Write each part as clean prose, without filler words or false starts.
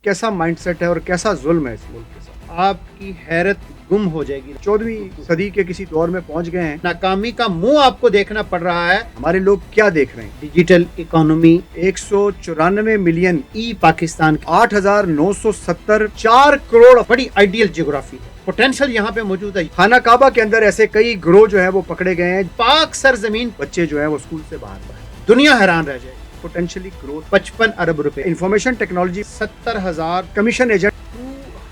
کیسا mind set ہے اور کیسا ظلم ہے اس ملک کے ساتھ، آپ کی حیرت گم ہو جائے گی۔ 14ویں صدی کے کسی دور میں پہنچ گئے ہیں، ناکامی کا منہ آپ کو دیکھنا پڑ رہا ہے۔ ہمارے لوگ کیا دیکھ رہے ہیں؟ ڈیجیٹل اکانومی 194 ملین ای پاکستان 8,970 4 کروڑ بڑی آئیڈیل جغرافی ہے، پوٹینشل یہاں پہ موجود ہے۔ خانہ کعبہ کے اندر ایسے کئی گروہ جو ہیں وہ پکڑے گئے ہیں، پاک سرزمین بچے جو ہیں وہ اسکول سے باہر پڑھے، دنیا حیران رہ جائے گی۔ پوٹینشلی گروتھ 55 ارب روپے، information technology 70,000 commission agent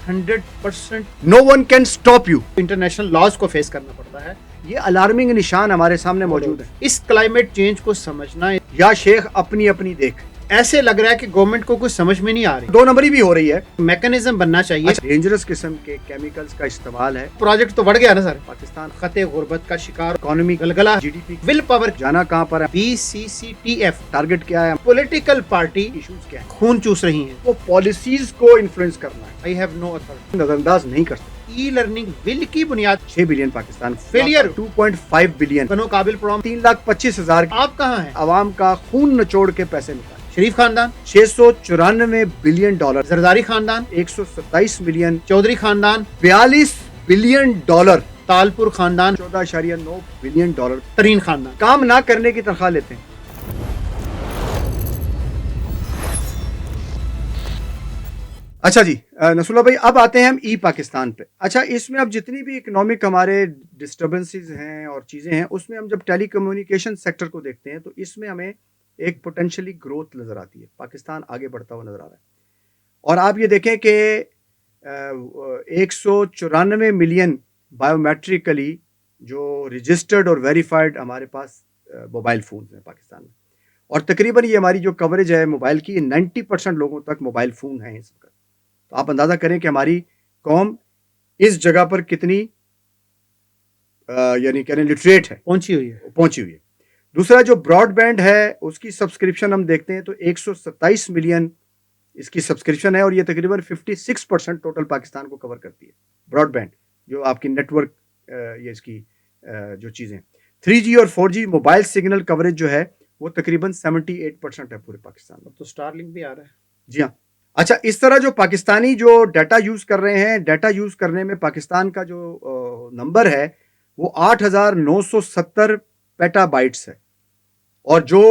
200%، no one can stop you. International laws کو فیس کرنا پڑتا ہے۔ یہ الارمنگ نشان ہمارے سامنے موجود ہیں۔ اس کلائمیٹ چینج کو سمجھنا یا شیخ اپنی اپنی دیکھ، ایسے لگ رہا ہے کہ گورنمنٹ کو کچھ سمجھ میں نہیں آ رہی، 2 نمبری بھی ہو رہی ہے۔ میکنزم بننا چاہیے۔ ڈینجرس قسم کے کیمیکلز کا استعمال ہے۔ پروجیکٹ تو بڑھ گیا نا سر۔ پاکستان خطے غربت کا شکار، اکانومی گلگلہ، G D P, will power جانا کہاں پر ہے، BCCTF ٹارگٹ کیا ہے، پولیٹیکل پارٹی ایشوز کیا ہے، خون چوس رہی ہیں، وہ پالیسیز کو انفلوئنس کرنا ہے۔ آئی ہیو نو اتھارٹی، نظر انداز نہیں کر سکتے۔ ای لرننگ بل کی بنیاد 6 بلین پاکستان، فیلئر 2.5 بلین، بنو قابل پروگرام 3,25,000۔ آپ کہاں ہیں؟ عوام کا خون نچوڑ کے پیسے نکالے۔ شریف خاندان 694 بلین ڈالر، زرداری خاندان 127 ملین، چودھری خاندان 42 بلین ڈالر، تالپور خاندان 14.9 بلین ڈالر، ترین خاندان کام نہ کرنے کی تنخواہ لیتے ہیں۔ اچھا جی نصر اللہ بھائی، اب آتے ہیں ہم ای پاکستان پہ۔ اچھا، اس میں اب جتنی بھی اکنامک ہمارے ڈسٹربنسز ہیں اور چیزیں ہیں، اس میں ہم جب ٹیلی کمیونیکیشن سیکٹر کو دیکھتے ہیں تو اس میں ہمیں ایک پوٹینشلی گروتھ نظر آتی ہے، پاکستان آگے بڑھتا ہوا نظر آ رہا ہے۔ اور آپ یہ دیکھیں کہ 194 ملین بایو میٹریکلی جو رجسٹرڈ اور ویریفائڈ ہمارے پاس موبائل فونز ہیں پاکستان میں، اور تقریباً یہ ہماری جو کوریج ہے موبائل کی، 90% لوگوں تک موبائل فون ہیں اس وقت۔ تو آپ اندازہ کریں کہ ہماری قوم اس جگہ پر کتنی یعنی کہنے لٹریٹ ہے، پہنچی ہوئی ہے۔ دوسرا جو براڈ بینڈ ہے اس کی سبسکرپشن ہم دیکھتے ہیں تو 127 ملین اس کی سبسکرپشن ہے، اور یہ تقریباً 56% ٹوٹل پاکستان کو کور کرتی ہے۔ براڈ بینڈ جو آپ کی نیٹ ورک یہ اس کی جو چیزیں 3G اور 4G موبائل سگنل کوریج جو ہے وہ تقریباً 78% ہے پورے پاکستان میں۔ تو اسٹار لنک بھی آ رہا ہے، جی ہاں۔ اچھا، اس طرح جو پاکستانی جو ڈیٹا یوز کر رہے ہیں، ڈیٹا یوز کرنے میں پاکستان کا جو نمبر ہے وہ 8,970 پیٹا بائٹس ہے، اور جو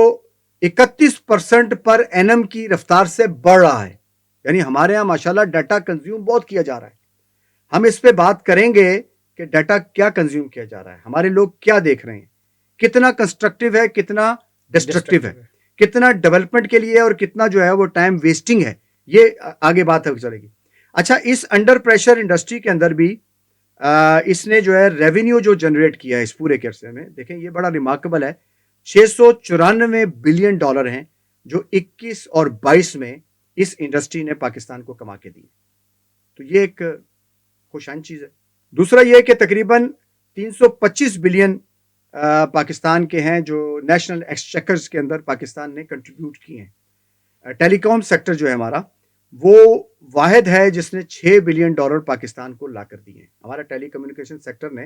31% پر اینم کی رفتار سے بڑھ رہا ہے۔ یعنی ہمارے ہاں ماشاءاللہ ڈیٹا کنزیوم بہت کیا جا رہا ہے۔ ہم اس پہ بات کریں گے کہ ڈیٹا کیا کنزیوم کیا جا رہا ہے، ہمارے لوگ کیا دیکھ رہے ہیں، کتنا کنسٹرکٹیو ہے، کتنا ڈسٹرکٹیو ہے، کتنا ڈیولپمنٹ کے لیے اور کتنا جو ہے وہ ٹائم ویسٹنگ ہے، یہ آگے بات چلے گی۔ اچھا، اس انڈر پریشر انڈسٹری کے اندر بھی اس نے جو ہے ریونیو جو جنریٹ کیا ہے اس پورے عرصے میں، دیکھیں یہ بڑا ریمارکبل ہے، 694 بلین ڈالر ہیں جو 21 اور 22 میں اس انڈسٹری نے پاکستان کو کما کے دی۔ تو یہ ایک خوشائن چیز ہے۔ دوسرا یہ کہ تقریباً 325 بلین پاکستان کے ہیں جو نیشنل ایکسچیکرز کے اندر پاکستان نے کنٹریبیوٹ کیے ہیں۔ ٹیلی کام سیکٹر جو ہے ہمارا، وہ واحد ہے جس نے 6 بلین ڈالر پاکستان کو لا کر دیے ہیں۔ ہمارا ٹیلی کمیونیکیشن سیکٹر نے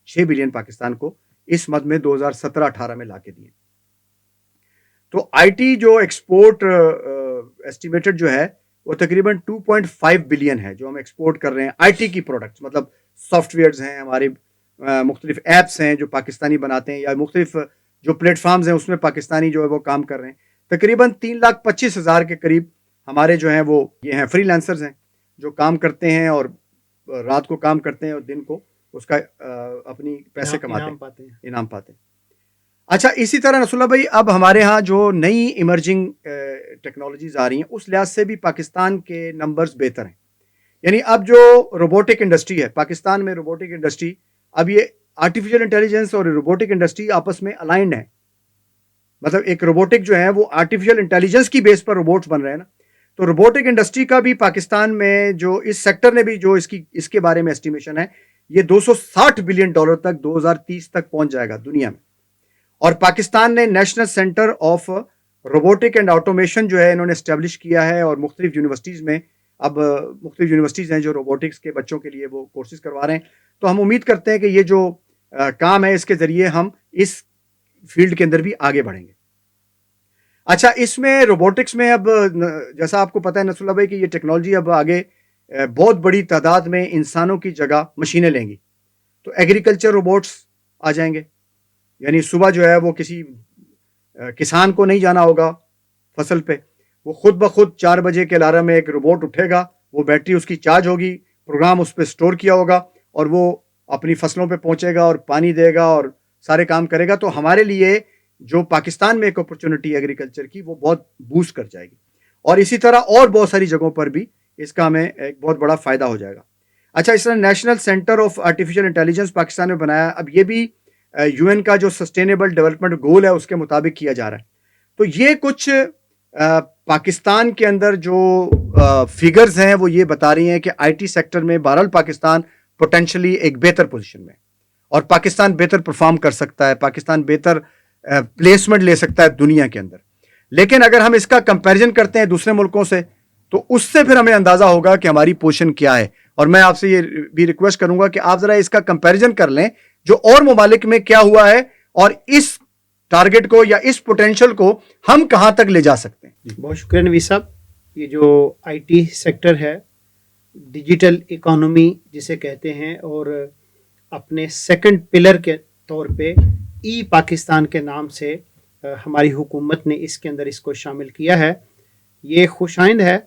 6 بلین پاکستان کو اس مد میں 2017-18 میں لا کے دیے۔ تو آئی ٹی جو ایکسپورٹ ایسٹیمیٹڈ جو ہے وہ تقریباً 2.5 بلین ہے جو ہم ایکسپورٹ کر رہے ہیں آئی ٹی کی پروڈکٹس، مطلب سافٹ ویئرز ہیں ہمارے، مختلف ایپس ہیں جو پاکستانی بناتے ہیں، یا مختلف جو پلیٹ فارمز ہیں اس میں پاکستانی جو ہے وہ کام کر رہے ہیں۔ تقریباً 3,25,000 کے قریب ہمارے جو ہیں وہ یہ ہیں فری لانسرز ہیں جو کام کرتے ہیں، اور رات کو کام کرتے ہیں اور دن کو اس کا اپنی پیسے کماتے ہیں، انعام پاتے ہیں۔ اچھا، اسی طرح نصر اللہ بھائی، اب ہمارے ہاں جو نئی ایمرجنگ ٹیکنالوجیز آ رہی ہیں اس لحاظ سے بھی پاکستان کے نمبرز بہتر ہیں۔ یعنی اب جو روبوٹک انڈسٹری ہے پاکستان میں، روبوٹک انڈسٹری اب یہ آرٹیفیشل انٹیلیجنس اور روبوٹک انڈسٹری آپس میں الائنڈ ہے، مطلب ایک روبوٹک جو ہے وہ آرٹیفیشل انٹیلیجنس کی بیس پر روبوٹس بن رہے ہیں نا، تو روبوٹک انڈسٹری کا بھی پاکستان میں جو اس سیکٹر نے بھی جو اس کے بارے میں اسٹیمیشن ہے، یہ 260 بلین ڈالر تک 2030 تک پہنچ جائے گا دنیا میں۔ اور پاکستان نے national centre of robotic and automation جو ہے انہوں نے اسٹیبلش کیا ہے، اور مختلف یونیورسٹیز میں اب مختلف یونیورسٹیز ہیں جو روبوٹکس کے بچوں کے لیے وہ کورسز کروا رہے ہیں۔ تو ہم امید کرتے ہیں کہ یہ جو کام ہے اس کے ذریعے ہم اس فیلڈ کے اندر بھی آگے بڑھیں گے۔ اچھا اس میں روبوٹکس میں اب جیسا آپ کو پتہ ہے نصر اللہ بھائی کہ یہ ٹیکنالوجی اب آگے بہت بڑی تعداد میں انسانوں کی جگہ مشینیں لیں گی، تو ایگریکلچر روبوٹس آ جائیں گے، یعنی صبح جو ہے وہ کسی کسان کو نہیں جانا ہوگا فصل پہ، وہ خود بخود 4 بجے کے الارم میں ایک روبوٹ اٹھے گا، وہ بیٹری اس کی چارج ہوگی، پروگرام اس پہ سٹور کیا ہوگا اور وہ اپنی فصلوں پہ پہنچے گا اور پانی دے گا اور سارے کام کرے گا. تو ہمارے لیے جو پاکستان میں ایک اپرچونٹی ایگریکلچر کی وہ بہت بوسٹ کر جائے گی، اور اسی طرح اور بہت ساری جگہوں پر بھی اس کا ہمیں ایک بہت بڑا فائدہ ہو جائے گا. اچھا اس طرح national centre of artificial intelligence Pakistan میں بنایا، اب یہ بھی یو این کا جو سسٹینیبل ڈیولپمنٹ گول ہے اس کے مطابق کیا جا رہا ہے. تو یہ کچھ پاکستان کے اندر جو فگرز ہیں وہ یہ بتا رہی ہیں کہ آئی ٹی سیکٹر میں بہرحال پاکستان پوٹینشلی ایک بہتر پوزیشن میں، اور پاکستان بہتر پرفارم کر سکتا ہے، پاکستان بہتر پلیسمنٹ لے سکتا ہے دنیا کے اندر. لیکن اگر ہم اس کا کمپیریزن کرتے ہیں دوسرے ملکوں سے تو اس سے پھر ہمیں اندازہ ہوگا کہ ہماری پوزیشن کیا ہے. اور میں آپ سے یہ بھی ریکویسٹ کروں گا کہ آپ ذرا اس کا کمپیریزن کر لیں جو اور ممالک میں کیا ہوا ہے اور اس ٹارگٹ کو یا اس پوٹینشل کو ہم کہاں تک لے جا سکتے ہیں. بہت شکریہ نوید صاحب. یہ جو آئی ٹی سیکٹر ہے، ڈیجیٹل اکانومی جسے کہتے ہیں، اور اپنے سیکنڈ پلر کے طور پہ ای پاکستان کے نام سے ہماری حکومت نے اس کے اندر اس کو شامل کیا ہے. یہ خوش آئند ہے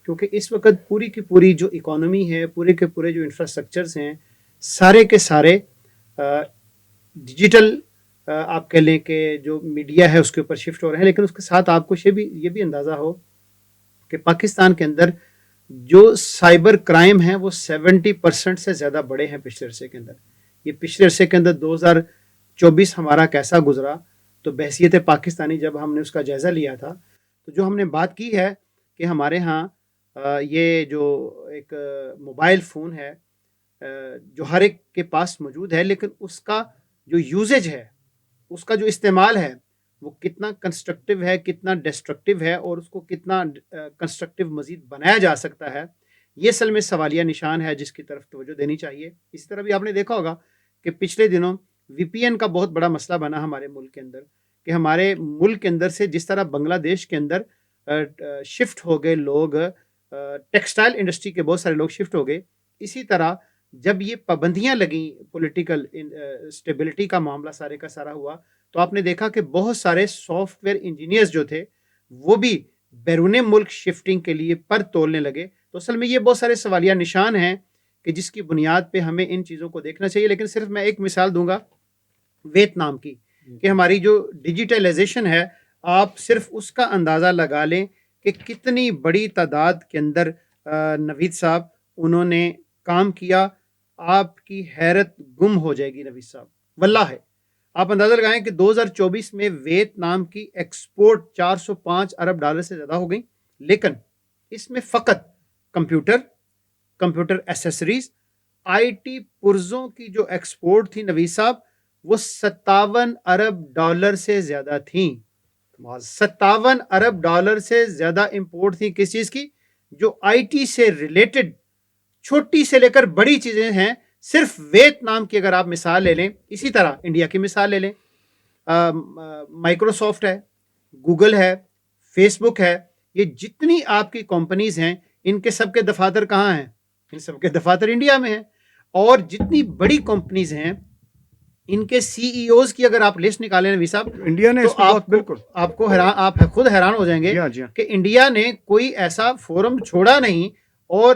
کیونکہ اس وقت پوری کی پوری جو اکانومی ہے، پورے کے پورے جو انفراسٹرکچرز ہیں، سارے کے سارے ڈیجیٹل آپ کہہ لیں کہ جو میڈیا ہے اس کے اوپر شفٹ ہو رہے ہیں. لیکن اس کے ساتھ آپ کو یہ بھی اندازہ ہو کہ پاکستان کے اندر جو سائبر کرائم ہیں وہ 70% سے زیادہ بڑے ہیں پچھلے عرصے کے اندر. یہ پچھلے عرصے کے اندر 2024 ہمارا کیسا گزرا، تو بحیثیت پاکستانی جب ہم نے اس کا جائزہ لیا تھا تو جو ہم نے بات کی ہے کہ ہمارے ہاں یہ جو ایک موبائل فون ہے جو ہر ایک کے پاس موجود ہے، لیکن اس کا جو یوزیج ہے، اس کا جو استعمال ہے وہ کتنا کنسٹرکٹیو ہے، کتنا ڈسٹرکٹیو ہے، اور اس کو کتنا کنسٹرکٹیو مزید بنایا جا سکتا ہے، یہ اصل میں سوالیہ نشان ہے جس کی طرف توجہ دینی چاہیے. اسی طرح بھی آپ نے دیکھا ہوگا کہ پچھلے دنوں وی پی این کا بہت بڑا مسئلہ بنا ہمارے ملک کے اندر، کہ ہمارے ملک کے اندر سے جس طرح بنگلہ دیش کے اندر شفٹ ہو گئے لوگ، ٹیکسٹائل انڈسٹری کے بہت سارے لوگ شفٹ ہو گئے، اسی طرح جب یہ پابندیاں لگیں، پولیٹیکل اسٹیبلٹی کا معاملہ سارے کا سارا ہوا، تو آپ نے دیکھا کہ بہت سارے سافٹ ویئر انجینئرز جو تھے وہ بھی بیرون ملک شفٹنگ کے لیے پر تولنے لگے. تو اصل میں یہ بہت سارے سوالیہ نشان ہیں کہ جس کی بنیاد پہ ہمیں ان چیزوں کو دیکھنا چاہیے. لیکن صرف میں ایک مثال دوں گا ویتنام کی، کہ ہماری جو ڈیجیٹلائزیشن ہے، آپ صرف اس کا اندازہ لگا لیں کہ کتنی بڑی تعداد کے اندر نوید صاحب انہوں نے کام کیا. آپ کی حیرت گم ہو جائے گی نوید صاحب، واللہ ہے. آپ اندازہ لگائیں کہ 2024 میں ویتنام کی ایکسپورٹ 405 ارب ڈالر سے زیادہ ہو گئی، لیکن اس میں فقط کمپیوٹر ایسیسریز، آئی ٹی پرزوں کی جو ایکسپورٹ تھی نوید صاحب وہ 57 ارب ڈالر سے زیادہ تھیں. 57 ارب ڈالر سے زیادہ امپورٹ تھی کس چیز کی؟ جو آئی ٹی سے ریلیٹڈ چھوٹی سے لے کر بڑی چیزیں ہیں. صرف ویتنام کی اگر آپ مثال لے لیں، اسی طرح انڈیا کی مثال لے لیں، مائکروسافٹ ہے، گوگل ہے، فیس بک ہے، یہ جتنی آپ کی کمپنیز ہیں ان کے سب کے دفاتر کہاں ہیں؟ ان سب کے دفاتر انڈیا میں ہیں. اور جتنی بڑی کمپنیز ہیں ان کے سی ای اوز کی اگر آپ لسٹ نکالیں نوی صاحب، انڈیا نے بالکل آپ کو آپ خود حیران ہو جائیں گے کہ انڈیا نے کوئی ایسا فورم چھوڑا نہیں، اور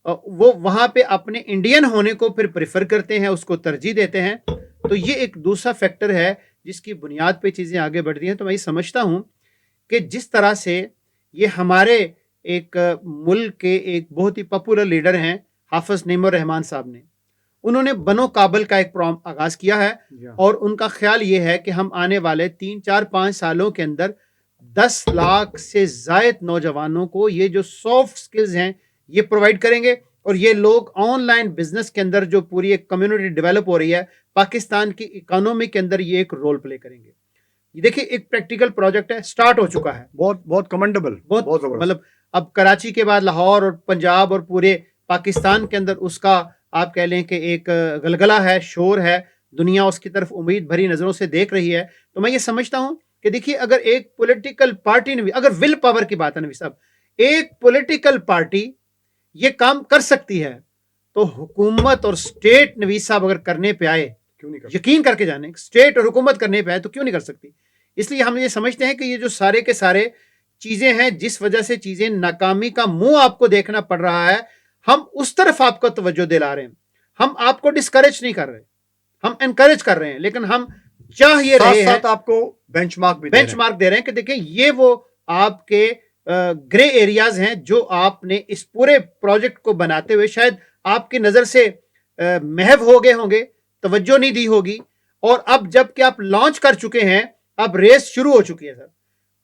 وہ وہاں پہ اپنے انڈین ہونے کو پھر پریفر کرتے ہیں، اس کو ترجیح دیتے ہیں. تو یہ ایک دوسرا فیکٹر ہے جس کی بنیاد پہ چیزیں آگے بڑھتی ہیں. تو میں یہ سمجھتا ہوں کہ جس طرح سے یہ ہمارے ایک ملک کے ایک بہت ہی پاپولر لیڈر ہیں حافظ نعیم الرحمان صاحب نے، انہوں نے بنو کابل کا ایک پروگرام آغاز کیا ہے، اور ان کا خیال یہ ہے کہ ہم آنے والے 3 4 5 سالوں کے اندر 10 لاکھ سے زائد نوجوانوں کو یہ جو سافٹ سکلز ہیں یہ پرووائڈ کریں گے، اور یہ لوگ آن لائن بزنس کے اندر جو پوری ایک کمیونٹی ڈیولپ ہو رہی ہے پاکستان کی اکانومی کے اندر، یہ ایک رول پلے کریں گے. یہ دیکھیں ایک پریکٹیکل پروجیکٹ ہے، سٹارٹ ہو چکا ہے، بہت کمنڈیبل، بہت مطلب اب کراچی کے بعد لاہور اور پنجاب اور پورے پاکستان کے اندر اس کا آپ کہہ لیں کہ ایک گلگلہ ہے، شور ہے، دنیا اس کی طرف امید بھری نظروں سے دیکھ رہی ہے. تو میں یہ سمجھتا ہوں کہ دیکھیے اگر ایک پولیٹیکل پارٹی نے اگر ول پاور کی بات ہے نبی صاحب, ایک پولیٹیکل پارٹی یہ کام کر سکتی ہے تو حکومت اور اسٹیٹ نویز صاحب اگر کرنے پہ آئے, کیوں نہیں یقین کر کے جانے اسٹیٹ اور حکومت کرنے پہ آئے تو کیوں نہیں کر سکتی. اس لیے ہم یہ سمجھتے ہیں کہ یہ جو سارے کے سارے چیزیں ہیں جس وجہ سے چیزیں ناکامی کا منہ آپ کو دیکھنا پڑ رہا ہے, ہم اس طرف آپ کو توجہ دلا رہے ہیں. ہم آپ کو ڈسکریج نہیں کر رہے, ہم انکریج کر رہے ہیں, لیکن ہم چاہ یہ رہے ہیں, آپ کو بینچ مارک بھی بینچ مارک دے رہے ہیں کہ دیکھیں یہ وہ آپ کے گرے ایریاز ہیں جو آپ نے اس پورے پروجیکٹ کو بناتے ہوئے شاید آپ کی نظر سے محو ہو گئے ہوں گے, توجہ نہیں دی ہوگی, اور اب جب کہ آپ لانچ کر چکے ہیں اب ریس شروع ہو چکی ہے سر,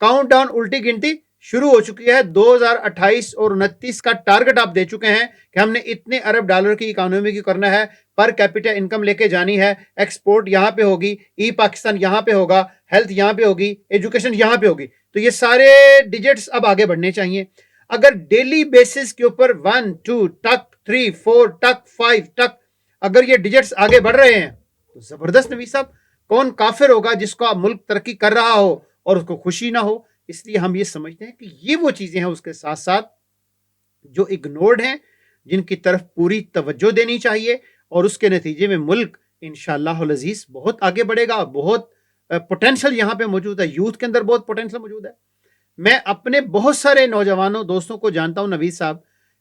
کاؤنٹ ڈاؤن الٹی گنتی شروع ہو چکی ہے. 2028 اور 29 کا ٹارگٹ آپ دے چکے ہیں کہ ہم نے اتنے ارب ڈالر کی اکانومی کی کرنا ہے, پر کیپیٹا انکم لے کے جانی ہے, ایکسپورٹ یہاں پہ ہوگی, ای پاکستان یہاں پہ ہوگا, ہیلتھ یہاں پہ ہوگی, ایجوکیشن یہاں پہ ہوگی. تو یہ سارے ڈیجٹس اب آگے بڑھنے چاہیے. اگر ڈیلی بیسس کے اوپر 1 2 ٹک 3 4 ٹک 5 ٹک اگر یہ ڈیجٹس آگے بڑھ رہے ہیں تو زبردست نبی صاحب, کون کافر ہوگا جس کو ملک ترقی کر رہا ہو اور اس کو خوشی نہ ہو. اس لیے ہم یہ سمجھتے ہیں کہ یہ وہ چیزیں ہیں اس کے ساتھ ساتھ جو اگنورڈ ہیں, جن کی طرف پوری توجہ دینی چاہیے, اور اس کے نتیجے میں ملک انشاءاللہ العزیز بہت آگے بڑھے گا. بہت پوٹینشل یہاں پہ موجود ہے, یوتھ کے اندر بہت پوٹینشل موجود ہے. میں اپنے بہت سارے نوجوانوں دوستوں کو جانتا ہوں نوید صاحب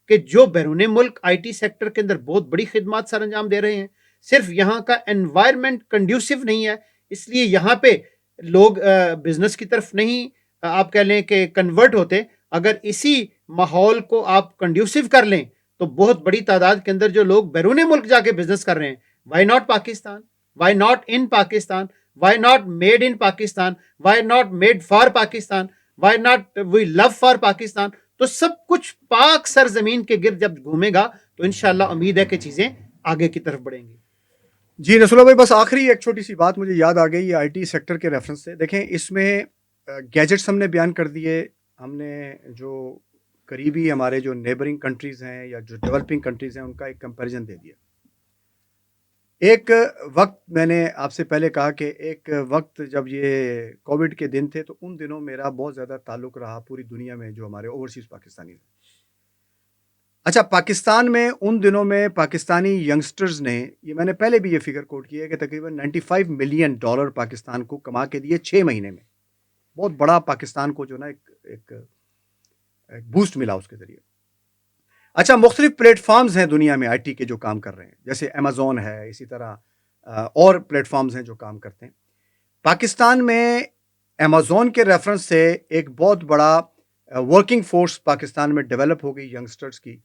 کہ جو بیرون ملک آئی ٹی سیکٹر کے اندر بہت بڑی خدمات سر انجام دے رہے ہیں. صرف یہاں کا انوائرمنٹ کنڈیوسو نہیں ہے, اس لیے یہاں پہ لوگ بزنس کی طرف نہیں آپ کہہ لیں کہ کنورٹ ہوتے. اگر اسی ماحول کو آپ کنڈیوسو کر لیں تو بہت بڑی تعداد کے اندر جو لوگ بیرون ملک جا کے بزنس کر رہے ہیں, why not Pakistan, why not in Pakistan, why not made in Pakistan, why not made for Pakistan, why not we love for Pakistan. تو سب کچھ پاک سرزمین کے گرد جب گھومے گا تو انشاءاللہ امید ہے کہ چیزیں آگے کی طرف بڑھیں گی. جی نصر اللہ بھائی, بس آخری ایک چھوٹی سی بات مجھے یاد آ گئی آئی ٹی سیکٹر کے ریفرنس سے. دیکھیں اس میں گیجٹس ہم نے بیان کر دیے, ہم نے جو قریبی ہمارے جو نیبرنگ کنٹریز ہیں یا جو ڈیولپنگ کنٹریز ہیں ان کا ایک کمپیریزن دے دیا. ایک وقت میں نے آپ سے پہلے کہا کہ ایک وقت جب یہ کووڈ کے دن تھے تو ان دنوں میرا بہت زیادہ تعلق رہا پوری دنیا میں جو ہمارے اوورسیز پاکستانی ہیں. اچھا, پاکستان میں ان دنوں میں پاکستانی ینگسٹرز نے, یہ میں نے پہلے بھی یہ فگر کوٹ کیا ہے کہ تقریباً $95 ملین پاکستان کو کما کے دیے 6 مہینے میں. بہت بڑا پاکستان کو جو نا ایک بوسٹ ملا اس کے ذریعے. اچھا, مختلف پلیٹ فارمز ہیں دنیا میں آئی ٹی کے جو کام کر رہے ہیں, جیسے امیزون ہے, اسی طرح اور پلیٹ فارمز ہیں جو کام کرتے ہیں. پاکستان میں امیزون کے ریفرنس سے ایک بہت بڑا ورکنگ فورس پاکستان میں ڈیولپ ہو گئی ینگسٹرز کی,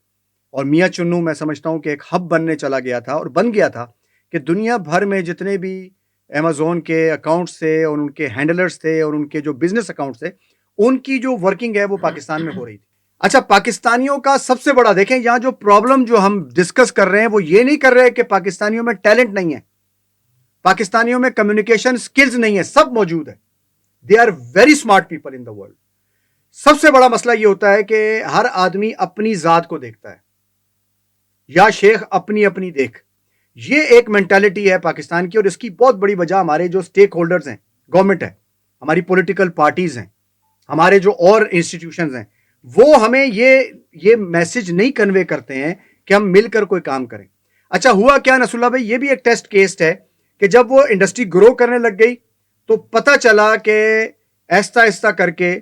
اور میاں چنو میں سمجھتا ہوں کہ ایک ہب بننے چلا گیا تھا اور بن گیا تھا کہ دنیا بھر میں جتنے بھی امیزون کے اکاؤنٹس تھے اور ان کے ہینڈلرز تھے اور ان کے جو بزنس اکاؤنٹس تھے, ان کی جو ورکنگ ہے وہ پاکستان میں ہو رہی تھی. اچھا, پاکستانیوں کا سب سے بڑا, دیکھیں یہاں جو پرابلم جو ہم ڈسکس کر رہے ہیں وہ یہ نہیں کر رہے کہ پاکستانیوں میں ٹیلنٹ نہیں ہے, پاکستانیوں میں کمیونیکیشن سکلز نہیں ہے, سب موجود ہے. They are very smart people in the world. سب سے بڑا مسئلہ یہ ہوتا ہے کہ ہر آدمی اپنی ذات کو دیکھتا ہے, یا شیخ اپنی اپنی دیکھ. یہ ایک مینٹالٹی ہے پاکستان کی, اور اس کی بہت بڑی وجہ ہمارے جو سٹیک ہولڈرز ہیں, گورنمنٹ ہے, ہماری پولیٹیکل پارٹیز ہیں, ہمارے جو اور انسٹیٹیوشنز ہیں, وہ ہمیں یہ میسج نہیں کنوے کرتے ہیں کہ ہم مل کر کوئی کام کریں. اچھا, ہوا کیا نصر اللہ بھائی, یہ بھی ایک ٹیسٹ کیس ہے کہ جب وہ انڈسٹری گرو کرنے لگ گئی تو پتہ چلا کہ ایستا ایستا کر کے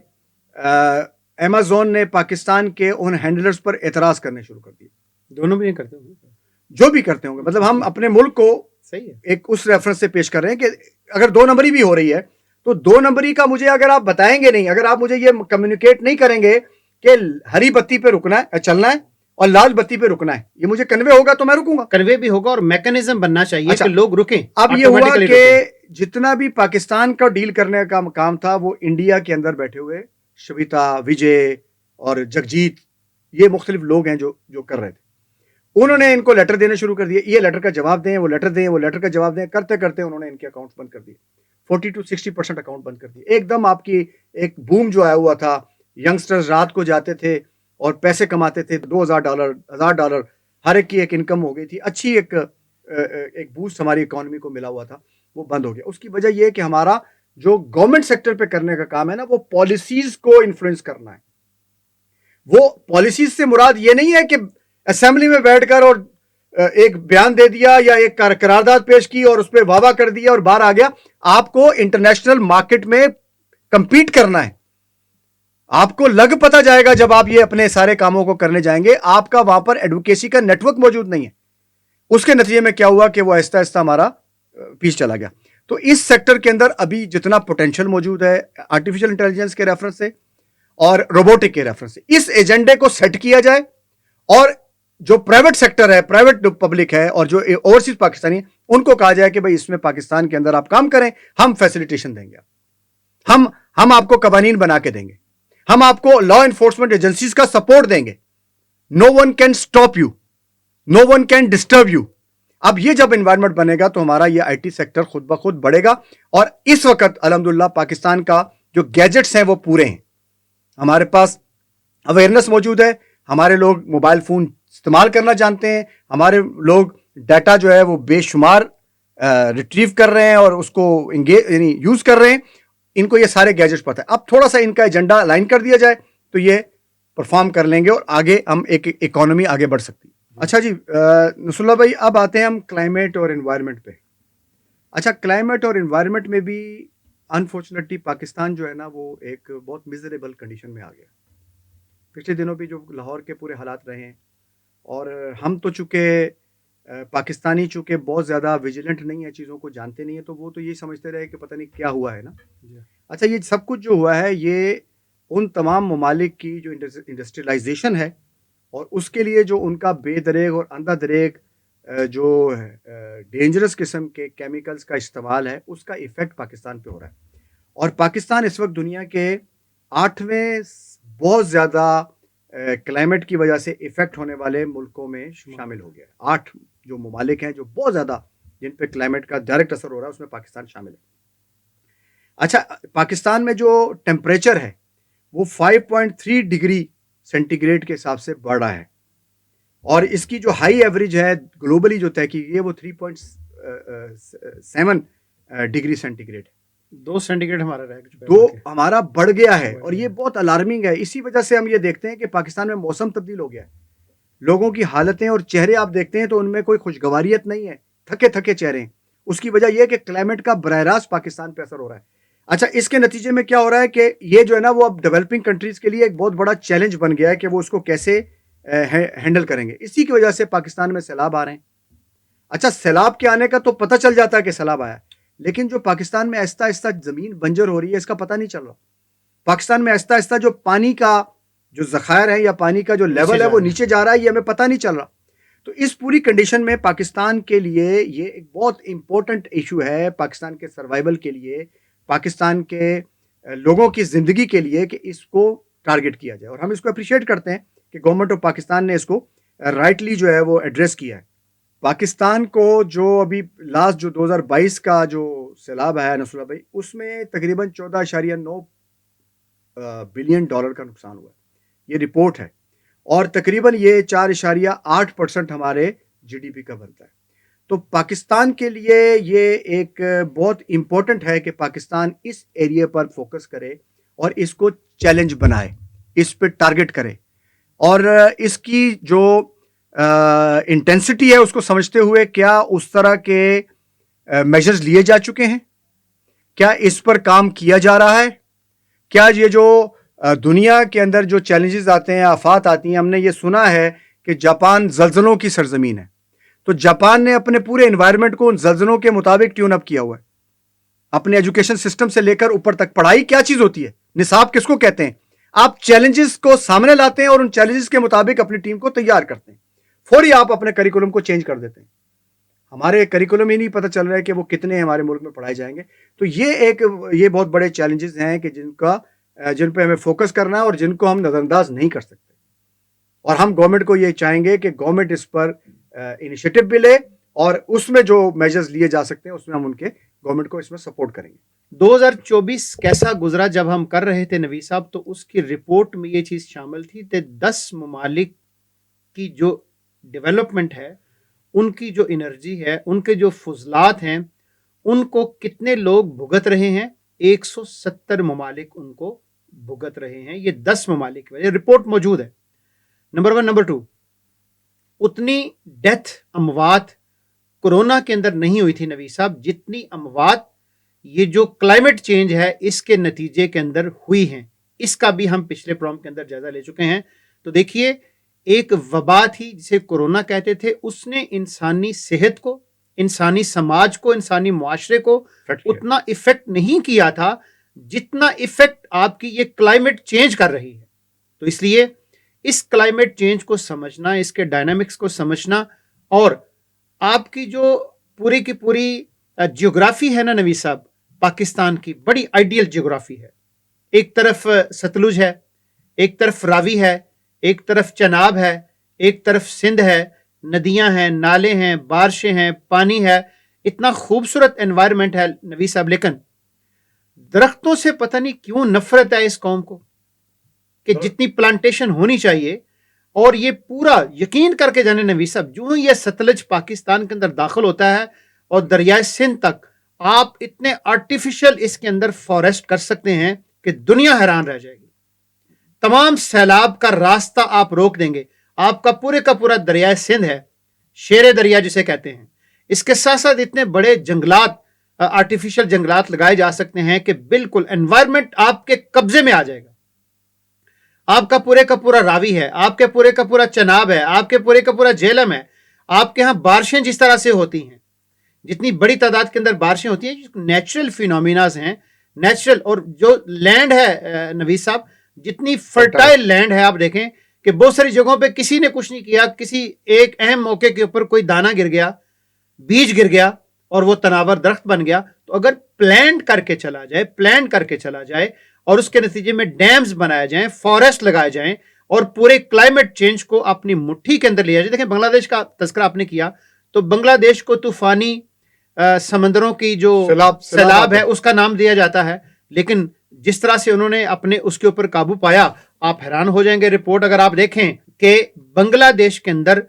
امیزون نے پاکستان کے ان ہینڈلرز پر اعتراض کرنے شروع کر دیے. دونوں بھی نہیں کرتے ہوں گے, جو بھی کرتے ہوں گے, مطلب ہم اپنے ملک کو صحیح ہے, ایک اس ریفرنس سے پیش کر رہے ہیں کہ اگر 2 نمبری بھی ہو رہی ہے تو 2 نمبری کا مجھے اگر آپ بتائیں گے نہیں, اگر آپ مجھے یہ کمیونیکیٹ نہیں کریں گے کہ ہری بتی پہ رکنا ہے, چلنا ہے, اور لال بتی پہ رکنا ہے, یہ مجھے کنوے ہوگا تو میں رکوں گا. کنوے بھی ہوگا اور میکنزم بننا چاہیے کہ لوگ رکیں. اب یہ ہوا کہ جتنا بھی پاکستان کا ڈیل کرنے کا کام تھا وہ انڈیا کے اندر بیٹھے ہوئے شویتا, وجے اور جگجیت, یہ مختلف لوگ ہیں جو کر رہے تھے. انہوں نے ان کو لیٹر دینے شروع کر دیے, یہ لیٹر کا جواب دیں, وہ لیٹر دیں, وہ لیٹر کا جواب دیں, کرتے کرتے انہوں نے ان کے اکاؤنٹس بند کر دیے. 40 to 60% اکاؤنٹ بند کر دیے. ایک دم آپ کی ایک بوم جو آیا ہوا تھا, ینگسٹرز رات کو جاتے تھے اور پیسے کماتے تھے, $2,000 $1,000 ہر ایک کی ایک انکم ہو گئی تھی. اچھی ایک بوسٹ ہماری اکانومی کو ملا ہوا تھا, وہ بند ہو گیا. اس کی وجہ یہ ہے کہ ہمارا جو گورنمنٹ سیکٹر پہ کرنے کا کام ہے نا وہ پالیسیز کو انفلوئنس کرنا ہے. وہ پالیسیز سے مراد یہ نہیں ہے کہ اسمبلی میں بیٹھ کر اور ایک بیان دے دیا یا ایک قرارداد پیش کی اور اس پہ واہ کر دیا اور باہر آ گیا. آپ کو انٹرنیشنل مارکیٹ میں کمپیٹ کرنا ہے. آپ کو لگ پتا جائے گا جب آپ یہ اپنے سارے کاموں کو کرنے جائیں گے. آپ کا وہاں پر ایڈوکیسی کا نیٹ ورک موجود نہیں ہے. اس کے نتیجے میں کیا ہوا کہ وہ آہستہ آہستہ ہمارا پیچھے چلا گیا. تو اس سیکٹر کے اندر ابھی جتنا پوٹینشیل موجود ہے آرٹیفیشل انٹیلیجنس کے ریفرنس سے اور روبوٹک کے ریفرنس سے, اس ایجنڈے کو سیٹ کیا جائے اور جو پرائیویٹ سیکٹر ہے, پرائیویٹ پبلک ہے اور جو اوورسیز پاکستانی ہیں ان کو کہا جائے کہ بھائی اس میں پاکستان کے اندر آپ کام کریں, ہم فیسیلیٹیشن دیں گے, ہم آپ کو قوانین بنا کے دیں گے, ہم آپ کو لا انفورسمنٹ ایجنسیز کا سپورٹ دیں گے. No one can stop you, no one can disturb you. اب یہ جب انوائرمنٹ بنے گا تو ہمارا یہ آئی ٹی سیکٹر خود بخود بڑھے گا. اور اس وقت الحمدللہ پاکستان کا جو گیجٹس ہیں وہ پورے ہیں. ہمارے پاس اویئرنس موجود ہے, ہمارے لوگ موبائل فون استعمال کرنا جانتے ہیں, ہمارے لوگ ڈیٹا جو ہے وہ بے شمار ریٹریو کر رہے ہیں اور اس کو یعنی یوز کر رہے ہیں. ان کو یہ سارے گیجٹس پتہ ہے. اب تھوڑا سا ان کا ایجنڈا لائن کر دیا جائے تو یہ پرفارم کر لیں گے اور آگے ہم ایک اکانومی آگے بڑھ سکتی ہے. اچھا جی نصر اللہ بھائی, اب آتے ہیں ہم کلائمیٹ اور انوائرمنٹ پہ. اچھا, کلائمیٹ اور انوائرمنٹ میں بھی انفارچونیٹلی پاکستان جو ہے نا وہ ایک بہت میزریبل کنڈیشن میں آ گیا. پچھلے دنوں بھی جو لاہور کے پورے حالات رہے ہیں, اور ہم تو چونکہ پاکستانی چونکہ بہت زیادہ ویجیلنٹ نہیں ہے, چیزوں کو جانتے نہیں ہیں, تو وہ تو یہ سمجھتے رہے کہ پتہ نہیں کیا ہوا ہے نا. اچھا, یہ سب کچھ جو ہوا ہے یہ ان تمام ممالک کی جو انڈسٹریلائزیشن ہے اور اس کے لیے جو ان کا بے دریغ اور اندھا دریغ جو ڈینجرس قسم کے کیمیکلز کا استعمال ہے, اس کا ایفیکٹ پاکستان پہ ہو رہا ہے. اور پاکستان اس وقت دنیا کے 8ویں بہت زیادہ کلائمیٹ کی وجہ سے ایفیکٹ ہونے والے ملکوں میں شامل ہو گیا. 8 جو ممالک ہیں جو بہت زیادہ جن پہ کلائمیٹ کا ڈائریکٹ اثر ہو رہا ہے اس میں پاکستان شامل ہے. اچھا, پاکستان میں جو ٹیمپریچر ہے وہ 5.3 ڈگری سینٹی گریڈ کے حساب سے بڑھ رہا ہے, اور اس کی جو ہائی ایوریج ہے گلوبلی جو طے کی گئی ہے وہ 3.7 degree centigrade. 2 centigrade ہمارا رہ چکا ہے, 2 ہمارا بڑھ گیا ہے, اور یہ بہت الارمنگ ہے. اسی وجہ سے ہم یہ دیکھتے ہیں کہ پاکستان میں موسم تبدیل ہو گیا ہے. لوگوں کی حالتیں اور چہرے آپ دیکھتے ہیں تو ان میں کوئی خوشگواریت نہیں ہے, تھکے تھکے چہرے ہیں. اس کی وجہ یہ ہے کہ کلائمیٹ کا براہ راست پاکستان پہ اثر ہو رہا ہے. اچھا, اس کے نتیجے میں کیا ہو رہا ہے کہ یہ جو ہے نا وہ اب ڈیولپنگ کنٹریز کے لیے ایک بہت بڑا چیلنج بن گیا ہے کہ وہ اس کو کیسے ہینڈل کریں گے. اسی کی وجہ سے پاکستان میں سیلاب آ رہے ہیں. اچھا, سیلاب کے آنے کا تو پتہ چل جاتا ہے کہ سیلاب آیا, لیکن جو پاکستان میں آہستہ آہستہ زمین بنجر ہو رہی ہے اس کا پتہ نہیں چل رہا. پاکستان میں آہستہ آہستہ جو پانی کا جو ذخائر ہے یا پانی کا جو لیول ہے وہ نیچے جا رہا ہے, یہ ہمیں پتہ نہیں چل رہا. تو اس پوری کنڈیشن میں پاکستان کے لیے یہ ایک بہت امپورٹنٹ ایشو ہے, پاکستان کے سروائیول کے لیے, پاکستان کے لوگوں کی زندگی کے لیے, کہ اس کو ٹارگٹ کیا جائے. اور ہم اس کو اپریشیٹ کرتے ہیں کہ گورنمنٹ آف پاکستان نے اس کو رائٹلی جو ہے وہ ایڈریس کیا ہے. پاکستان کو جو ابھی لاسٹ جو 2022 کا جو سیلاب آیا نصر اللہ بھائی, اس میں تقریباً 14.9 بلین ڈالر کا نقصان ہوا ہے, یہ رپورٹ ہے. اور تقریباً یہ 4.8% ہمارے جی ڈی پی کا بنتا ہے. تو پاکستان کے لیے یہ ایک بہت امپورٹنٹ ہے کہ پاکستان اس ایریے پر فوکس کرے اور اس کو چیلنج بنائے, اس پہ ٹارگٹ کرے, اور اس کی جو انٹینسٹی ہے اس کو سمجھتے ہوئے کیا اس طرح کے میجرز لیے جا چکے ہیں, کیا اس پر کام کیا جا رہا ہے, کیا یہ جو دنیا کے اندر جو چیلنجز آتے ہیں, آفات آتی ہیں. ہم نے یہ سنا ہے کہ جاپان زلزلوں کی سرزمین ہے, تو جاپان نے اپنے پورے انوائرمنٹ کو ان زلزلوں کے مطابق ٹیون اپ کیا ہوا ہے. اپنے ایجوکیشن سسٹم سے لے کر اوپر تک پڑھائی کیا چیز ہوتی ہے, نصاب کس کو کہتے ہیں, آپ چیلنجز کو سامنے لاتے ہیں اور ان چیلنجز کے مطابق اپنی ٹیم کو تیار کرتے ہیں, فوری آپ اپنے کریکولم کو چینج کر دیتے ہیں. ہمارے کریکولم ہی نہیں پتہ چل رہا ہے کہ وہ کتنے ہمارے ملک میں پڑھائے جائیں گے. تو یہ بہت بڑے چیلنجز ہیں کہ جن پہ ہمیں فوکس کرنا ہے اور جن کو ہم نظر انداز نہیں کر سکتے. اور ہم گورنمنٹ کو یہ چاہیں گے کہ گورنمنٹ اس پر انیشیٹو بھی لے, اور اس میں جو میجرز لیے جا سکتے ہیں اس میں ہم ان کے گورنمنٹ کو اس میں سپورٹ کریں گے. 2024 کیسا گزرا جب ہم کر رہے تھے نویز صاحب, تو اس کی رپورٹ میں یہ چیز شامل تھی کہ 10 ممالک کی جو ڈیولپمنٹ ہے, ان کی جو انرجی ہے, ان کے جو فضلات ہیں, ان کو کتنے لوگ بھگت رہے ہیں. 170 ممالک ان کو بھگت رہے ہیں. یہ 10 ممالک کی رپورٹ موجود ہے. نمبر 1. نمبر 2, اتنی ڈیتھ اموات کورونا کے اندر نہیں ہوئی تھی نوید صاحب جتنی اموات یہ جو کلائمیٹ چینج ہے اس کے نتیجے کے اندر ہوئی ہیں. اس کا بھی ہم پچھلے پروگرام کے اندر جائزہ لے چکے ہیں. تو دیکھیے, ایک وبا تھی جسے کورونا کہتے تھے, اس نے انسانی صحت کو, انسانی سماج کو, انسانی معاشرے کو اتنا افیکٹ نہیں کیا تھا جتنا افیکٹ آپ کی یہ کلائمیٹ چینج کر رہی ہے. تو اس لیے اس کلائمیٹ چینج کو سمجھنا, اس کے ڈائنامکس کو سمجھنا, اور آپ کی جو پوری کی پوری جیوگرافی ہے نا نوید صاحب, پاکستان کی بڑی آئیڈیل جیوگرافی ہے. ایک طرف ستلج ہے, ایک طرف راوی ہے, ایک طرف چناب ہے, ایک طرف سندھ ہے, ندیاں ہیں, نالے ہیں, بارشیں ہیں, پانی ہے. اتنا خوبصورت انوائرمنٹ ہے نوید صاحب. لیکن درختوں سے پتہ نہیں کیوں نفرت ہے اس قوم کو کہ جتنی پلانٹیشن ہونی چاہیے. اور یہ پورا یقین کر کے جانے نوید صاحب, جو یہ ستلج پاکستان کے اندر داخل ہوتا ہے اور دریائے سندھ تک, آپ اتنے آرٹیفیشل اس کے اندر فارسٹ کر سکتے ہیں کہ دنیا حیران رہ جائے گی. تمام سیلاب کا راستہ آپ روک دیں گے. آپ کا پورا دریائے سندھ ہے, شیر دریا جسے کہتے ہیں, اس کے ساتھ ساتھ اتنے بڑے جنگلات, آرٹیفیشل جنگلات لگائے جا سکتے ہیں کہ بالکل انوائرمنٹ آپ کے قبضے میں آ جائے گا. آپ کا پورا راوی ہے, آپ کے پورا چناب ہے, آپ کے پورا جہلم ہے. آپ کے ہاں بارشیں جس طرح سے ہوتی ہیں, جتنی بڑی تعداد کے اندر بارشیں ہوتی ہیں, نیچرل فینومیناز ہیں, نیچرل. اور جو لینڈ ہے نوید صاحب, جتنی فرٹائل لینڈ ہے, آپ دیکھیں کہ بہت ساری جگہوں پہ کسی نے کچھ نہیں کیا, کسی ایک اہم موقع کے اوپر کوئی دانہ گر گیا, بیج گر گیا اور وہ تناور درخت بن گیا. تو اگر پلانٹ کر کے چلا جائے اور اس کے نتیجے میں ڈیمز بنائے جائیں, فارسٹ لگائے جائیں, اور پورے کلائمیٹ چینج کو اپنی مٹھی کے اندر لیا جائے. دیکھیں بنگلہ دیش کا تذکرہ آپ نے کیا, تو بنگلہ دیش کو طوفانی سمندروں کی جو سیلاب ہے اس کا نام دیا جاتا ہے. لیکن جس طرح سے انہوں نے اپنے اس کے اوپر قابو پایا, آپ حیران ہو جائیں گے. رپورٹ اگر آپ دیکھیں کہ بنگلہ دیش کے اندر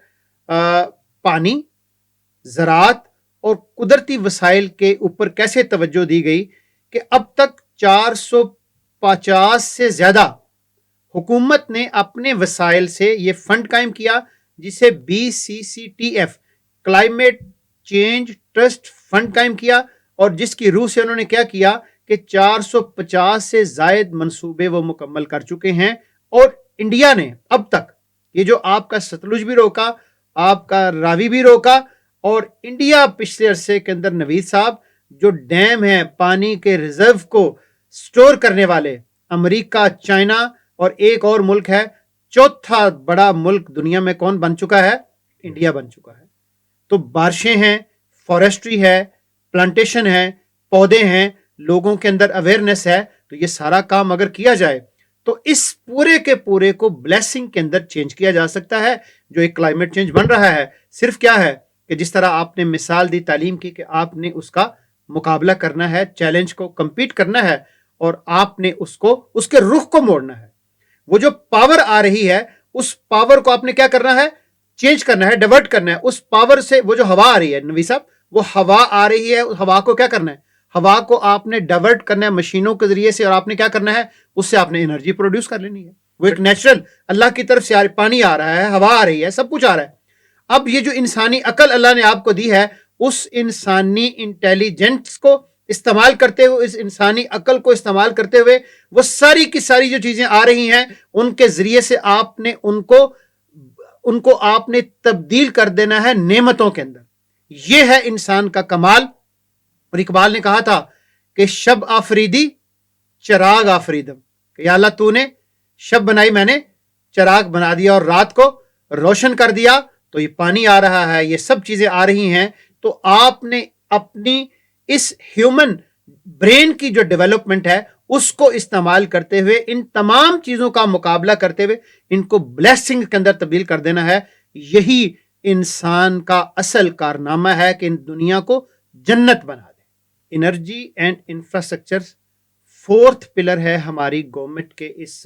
پانی, زراعت اور قدرتی وسائل کے اوپر کیسے توجہ دی گئی کہ اب تک 450 سے زیادہ حکومت نے اپنے وسائل سے یہ فنڈ قائم کیا جسے BCCTF climate change trust fund قائم کیا, اور جس کی روح سے انہوں نے کیا کیا کہ 450 سے زائد منصوبے وہ مکمل کر چکے ہیں. اور انڈیا نے اب تک یہ جو آپ کا ستلج بھی روکا, آپ کا راوی بھی روکا, اور انڈیا پچھلے عرصے کے اندر نوید صاحب جو ڈیم ہیں, پانی کے ریزرو کو سٹور کرنے والے, امریکہ, چائنا اور ایک اور ملک ہے, چوتھا بڑا ملک دنیا میں کون بن چکا ہے؟ انڈیا بن چکا ہے. تو بارشیں ہیں, فارسٹری ہے, پلانٹیشن ہے, پودے ہیں, لوگوں کے اندر اویئرنیس ہے. تو یہ سارا کام اگر کیا جائے تو اس پورے کے پورے کو بلیسنگ کے اندر چینج کیا جا سکتا ہے. جو ایک کلائمیٹ چینج بن رہا ہے, صرف کیا ہے کہ جس طرح آپ نے مثال دی تعلیم کی کہ آپ نے اس کا مقابلہ کرنا ہے, چیلنج کو کمپیٹ کرنا ہے, اور آپ نے اس کے رخ کو موڑنا ہے. وہ جو پاور آ رہی ہے اس پاور کو آپ نے کیا کرنا ہے؟ چینج کرنا ہے, ڈیورٹ کرنا ہے. اس پاور سے وہ جو ہوا آ رہی ہے نوید صاحب, وہ ہوا آ رہی ہے, اس ہوا کو کیا کرنا ہے؟ ہوا کو آپ نے ڈیورٹ کرنا ہے مشینوں کے ذریعے سے, اور آپ نے کیا کرنا ہے؟ اس سے آپ نے انرجی پروڈیوس کر لینی ہے. وہ ایک نیچرل اللہ کی طرف سے پانی آ رہا ہے, ہوا آ رہی ہے, سب کچھ آ رہا ہے. اب یہ جو انسانی عقل اللہ نے آپ کو دی ہے, اس انسانی انٹیلیجنس کو استعمال کرتے ہوئے, اس انسانی عقل کو استعمال کرتے ہوئے, وہ ساری کی ساری جو چیزیں آ رہی ہیں ان کے ذریعے سے آپ نے ان کو آپ نے تبدیل کر دینا ہے نعمتوں کے اندر. یہ ہے انسان کا کمال. اور اقبال نے کہا تھا کہ شب آفریدی چراغ آفریدم, کہ یا اللہ تو نے شب بنائی, میں نے چراغ بنا دیا اور رات کو روشن کر دیا. تو یہ پانی آ رہا ہے, یہ سب چیزیں آ رہی ہیں. تو آپ نے اپنی اس ہیومن برین کی جو ڈیولپمنٹ ہے اس کو استعمال کرتے ہوئے, ان تمام چیزوں کا مقابلہ کرتے ہوئے ان کو بلیسنگ کے اندر تبدیل کر دینا ہے. یہی انسان کا اصل کارنامہ ہے کہ ان دنیا کو جنت بنا دے. Energy and infrastructure 4th pillar ہے ہماری گورنمنٹ کے اس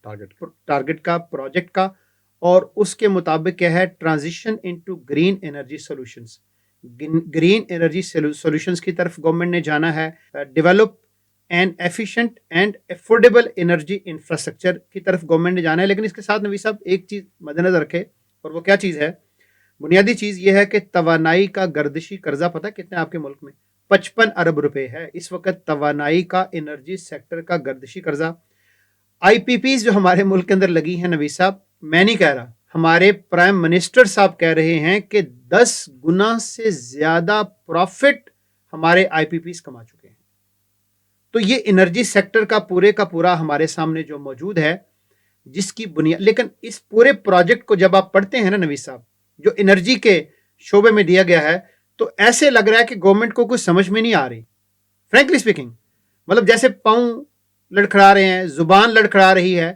ٹارگٹ کا, پروجیکٹ کا, اور اس کے مطابق کیا ہے؟ Transition into green energy solutions. Green energy solutions کی طرف گورنمنٹ نے جانا ہے. Develop and efficient and affordable energy infrastructure کی طرف گورنمنٹ نے جانا ہے. لیکن اس کے ساتھ نوی صاحب ایک چیز مد نظر رکھے, اور وہ کیا چیز ہے؟ بنیادی چیز یہ ہے کہ توانائی کا گردشی قرضہ پتہ کتنا ہے آپ کے ملک میں؟ 55 ارب روپے ہے اس وقت توانائی کا, انرجی سیکٹر کا گردشی قرضہ. آئی پی پیز جو ہمارے ملک کے اندر لگی ہیں نوی صاحب, میں نہیں کہہ رہا, ہمارے پرائم منسٹر صاحب کہہ رہے ہیں کہ 10 گنا سے زیادہ پروفٹ ہمارے آئی پی پیز کما چکے ہیں. تو یہ انرجی سیکٹر کا پورا ہمارے سامنے جو موجود ہے, جس کی بنیاد, لیکن اس پورے پروجیکٹ کو جب آپ پڑھتے ہیں نا نوی صاحب, جو انرجی کے شعبے میں دیا گیا ہے, تو ایسے لگ رہا ہے کہ گورنمنٹ کو کچھ سمجھ میں نہیں آ رہی, فرینکلی اسپیکنگ. مطلب جیسے پاؤں لڑکھڑا رہے ہیں, زبان لڑکھڑا رہی ہے.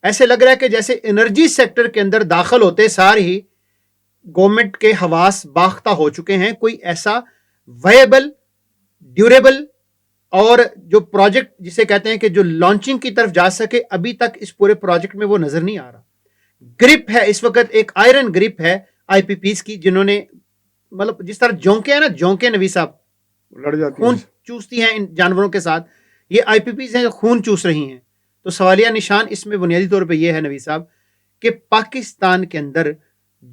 ایسے لگ رہا ہے کہ جیسے انرجی سیکٹر کے اندر داخل ہوتے سار ہی گورنمنٹ کے حواس باختہ ہو چکے ہیں. کوئی ایسا ویبل, ڈیوریبل اور جو پروجیکٹ جسے کہتے ہیں کہ جو لانچنگ کی طرف جا سکے, ابھی تک اس پورے پروجیکٹ میں وہ نظر نہیں آ رہا. گرپ ہے اس وقت, ایک آئرن گرپ ہے آئی پی پیز کی, جنہوں نے مطلب جس طرح جونکے ہیں نا, جونکے نوی صاحب لڑ جاتی خون چوستی ہیں ان جانوروں کے ساتھ, یہ آئی پی پیز ہیں جو خون چوس رہی ہیں. تو سوالیہ نشان اس میں بنیادی طور پہ یہ ہے نوی صاحب کہ پاکستان کے اندر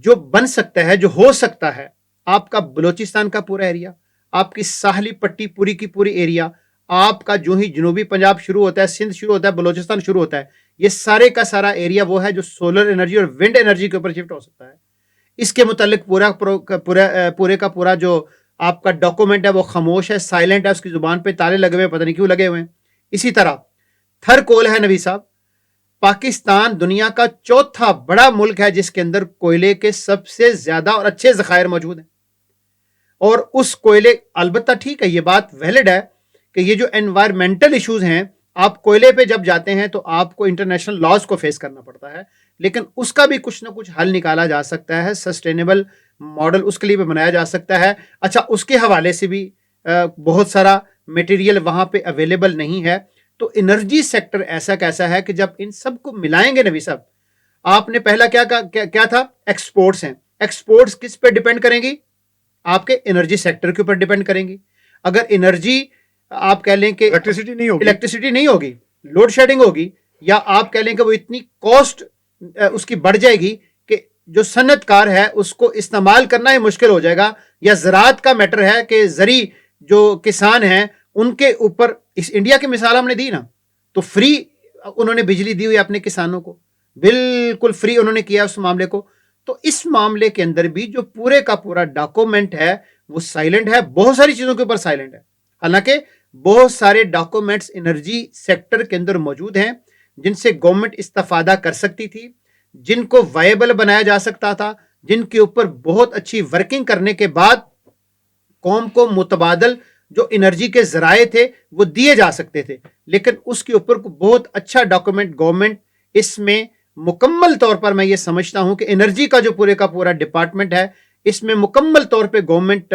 جو بن سکتا ہے, جو ہو سکتا ہے, آپ کا بلوچستان کا پورا ایریا, آپ کی ساحلی پٹی پوری کی پوری ایریا, آپ کا جو ہی جنوبی پنجاب شروع ہوتا ہے, سندھ شروع ہوتا ہے, بلوچستان شروع ہوتا ہے, یہ سارے کا سارا ایریا وہ ہے جو سولر انرجی اور ونڈ انرجی کے اوپر شفٹ ہو سکتا ہے. اس کے متعلق پورے کا پورا جو آپ کا ڈاکومنٹ ہے وہ خاموش ہے, سائلنٹ ہے, اس کی زبان پہ تالے لگے ہوئے, پتہ نہیں کیوں لگے ہوئے ہیں. اسی طرح تھر کول ہے نوی صاحب, پاکستان دنیا کا چوتھا بڑا ملک ہے جس کے اندر کوئلے کے سب سے زیادہ اور اچھے ذخائر موجود ہیں. اور اس کوئلے, البتہ ٹھیک ہے, یہ بات ویلڈ ہے کہ یہ جو انوائرمنٹل ایشوز ہیں, آپ کوئلے پہ جب جاتے ہیں تو آپ کو انٹرنیشنل لاز کو فیس کرنا پڑتا ہے, لیکن اس کا بھی کچھ نہ کچھ حل نکالا جا سکتا ہے, سسٹینیبل ماڈل اس کے لیے بھی بنایا جا سکتا ہے. اچھا, اس کے حوالے سے بھی بہت سارا میٹیریل وہاں پہ اویلیبل نہیں ہے. تو انرجی سیکٹر ایسا کیسا ہے کہ جب ان سب کو ملائیں گے نوی صاحب, آپ نے پہلا کیا تھا, ایکسپورٹس ہیں. ایکسپورٹس کس پہ ڈیپینڈ کریں گی؟ آپ کے انرجی سیکٹر کے اوپر ڈیپینڈ کریں گی. اگر انرجی آپ کہہ لیں کہ الیکٹریسٹی نہیں ہوگی, لوڈ شیڈنگ ہوگی, یا آپ کہہ لیں کہ وہ اتنی کاسٹ اس کی بڑھ جائے گی کہ جو صنعت کار ہے اس کو استعمال کرنا ہی مشکل ہو جائے گا, یا زراعت کا میٹر ہے کہ زرعی جو کسان ہیں ان کے اوپر, اس انڈیا کی مثال ہم نے دی نا, تو فری انہوں نے بجلی دی ہوئی اپنے کسانوں کو, بالکل فری انہوں نے کیا اس معاملے کو. تو اس معاملے کے اندر بھی جو پورے کا پورا ڈاکومنٹ ہے وہ سائلنٹ ہے, بہت ساری چیزوں کے اوپر سائلنٹ ہے. حالانکہ بہت سارے ڈاکومنٹس انرجی سیکٹر کے اندر موجود ہیں جن سے گورنمنٹ استفادہ کر سکتی تھی, جن کو وائبل بنایا جا سکتا تھا, جن کے اوپر بہت اچھی ورکنگ کرنے کے بعد قوم کو متبادل جو انرجی کے ذرائع تھے وہ دیے جا سکتے تھے. لیکن اس کے اوپر بہت اچھا ڈاکومنٹ گورنمنٹ, اس میں مکمل طور پر میں یہ سمجھتا ہوں کہ انرجی کا جو پورے کا پورا ڈپارٹمنٹ ہے اس میں مکمل طور پہ گورنمنٹ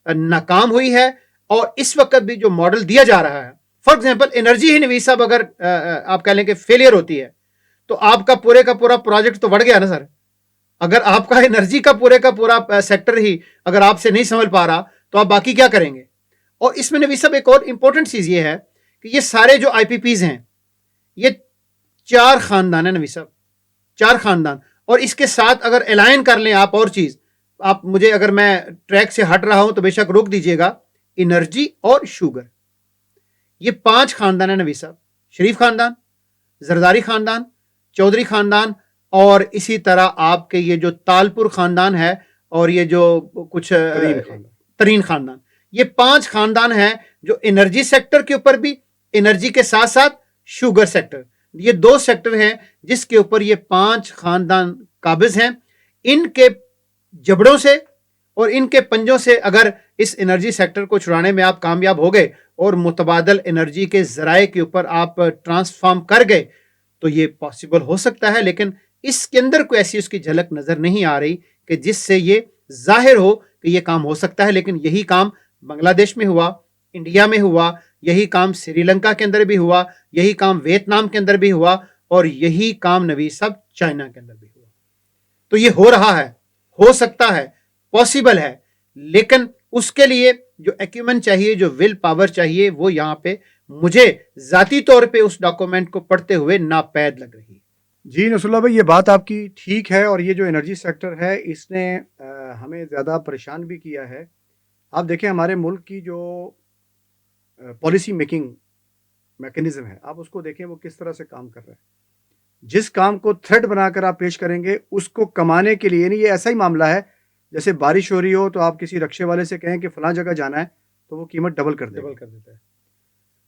ناکام ہوئی ہے. اور اس وقت بھی جو ماڈل دیا جا رہا ہے, فار ایگزامپل انرجی ہی نوی صاحب اگر آپ کہہ لیں کہ فیلئر ہوتی ہے تو آپ کا پورا پروجیکٹ تو بڑھ گیا نا سر. اگر آپ کا انرجی کا پورا سیکٹر ہی اگر آپ سے نہیں سنبھل پا رہا تو آپ باقی کیا کریں گے؟ اور اس میں نوی صاحب ایک اور امپورٹنٹ چیز یہ ہے کہ یہ سارے جو آئی پی پیز ہیں یہ 4 خاندان ہیں نوی صاحب, 4 خاندان. اور اس کے ساتھ اگر الائن کر لیں آپ اور چیز, آپ مجھے اگر میں ٹریک سے ہٹ رہا ہوں تو بے شک روک دیجیے گا, انرجی اور شوگر, یہ 5 خاندان ہیں نوی صاحب. شریف خاندان, زرداری خاندان, چودھری خاندان, اور اسی طرح آپ کے یہ جو تالپور خاندان ہے, اور یہ جو کچھ ترین خاندان. یہ 5 خاندان ہیں جو انرجی سیکٹر کے اوپر بھی, انرجی کے ساتھ ساتھ شوگر سیکٹر, یہ 2 سیکٹر ہیں جس کے اوپر یہ 5 خاندان قابض ہیں. ان کے جبڑوں سے اور ان کے پنجوں سے اگر اس انرجی سیکٹر کو چھڑانے میں آپ کامیاب ہو گئے اور متبادل انرجی کے ذرائع کے اوپر آپ ٹرانسفارم کر گئے تو یہ پاسبل ہو سکتا ہے. لیکن اس کے اندر کوئی ایسی اس کی جھلک نظر نہیں آ رہی کہ جس سے یہ ظاہر ہو کہ یہ کام ہو سکتا ہے. لیکن یہی کام بنگلہ دیش میں ہوا, انڈیا میں ہوا, یہی کام سری لنکا کے اندر بھی ہوا, یہی کام ویتنام کے اندر بھی ہوا, اور یہی کام نوی صاحب چائنا کے اندر بھی ہوا. تو یہ ہو رہا ہے, ہو سکتا ہے, پاسبل ہے. لیکن اس کے لیے جو ایکیومن چاہیے, جو ول پاور چاہیے, وہ یہاں پہ مجھے ذاتی طور پہ اس ڈاکومنٹ کو پڑھتے ہوئے ناپید لگ رہی ہے۔ جی نصر اللہ بھائی، یہ بات آپ کی ٹھیک ہے، اور یہ جو انرجی سیکٹر ہے اس نے ہمیں زیادہ پریشان بھی کیا ہے۔ آپ دیکھیں ہمارے ملک کی جو پالیسی میکنگ میکنزم ہے، آپ اس کو دیکھیں وہ کس طرح سے کام کر رہا ہے۔ جس کام کو تھریڈ بنا کر آپ پیش کریں گے اس کو کمانے کے لیے، یعنی یہ ایسا ہی معاملہ ہے جیسے بارش ہو رہی ہو تو آپ کسی رکشے والے سے کہیں کہ فلاں جگہ جانا ہے تو وہ قیمت ڈبل کر ڈبل کر دیتا ہے۔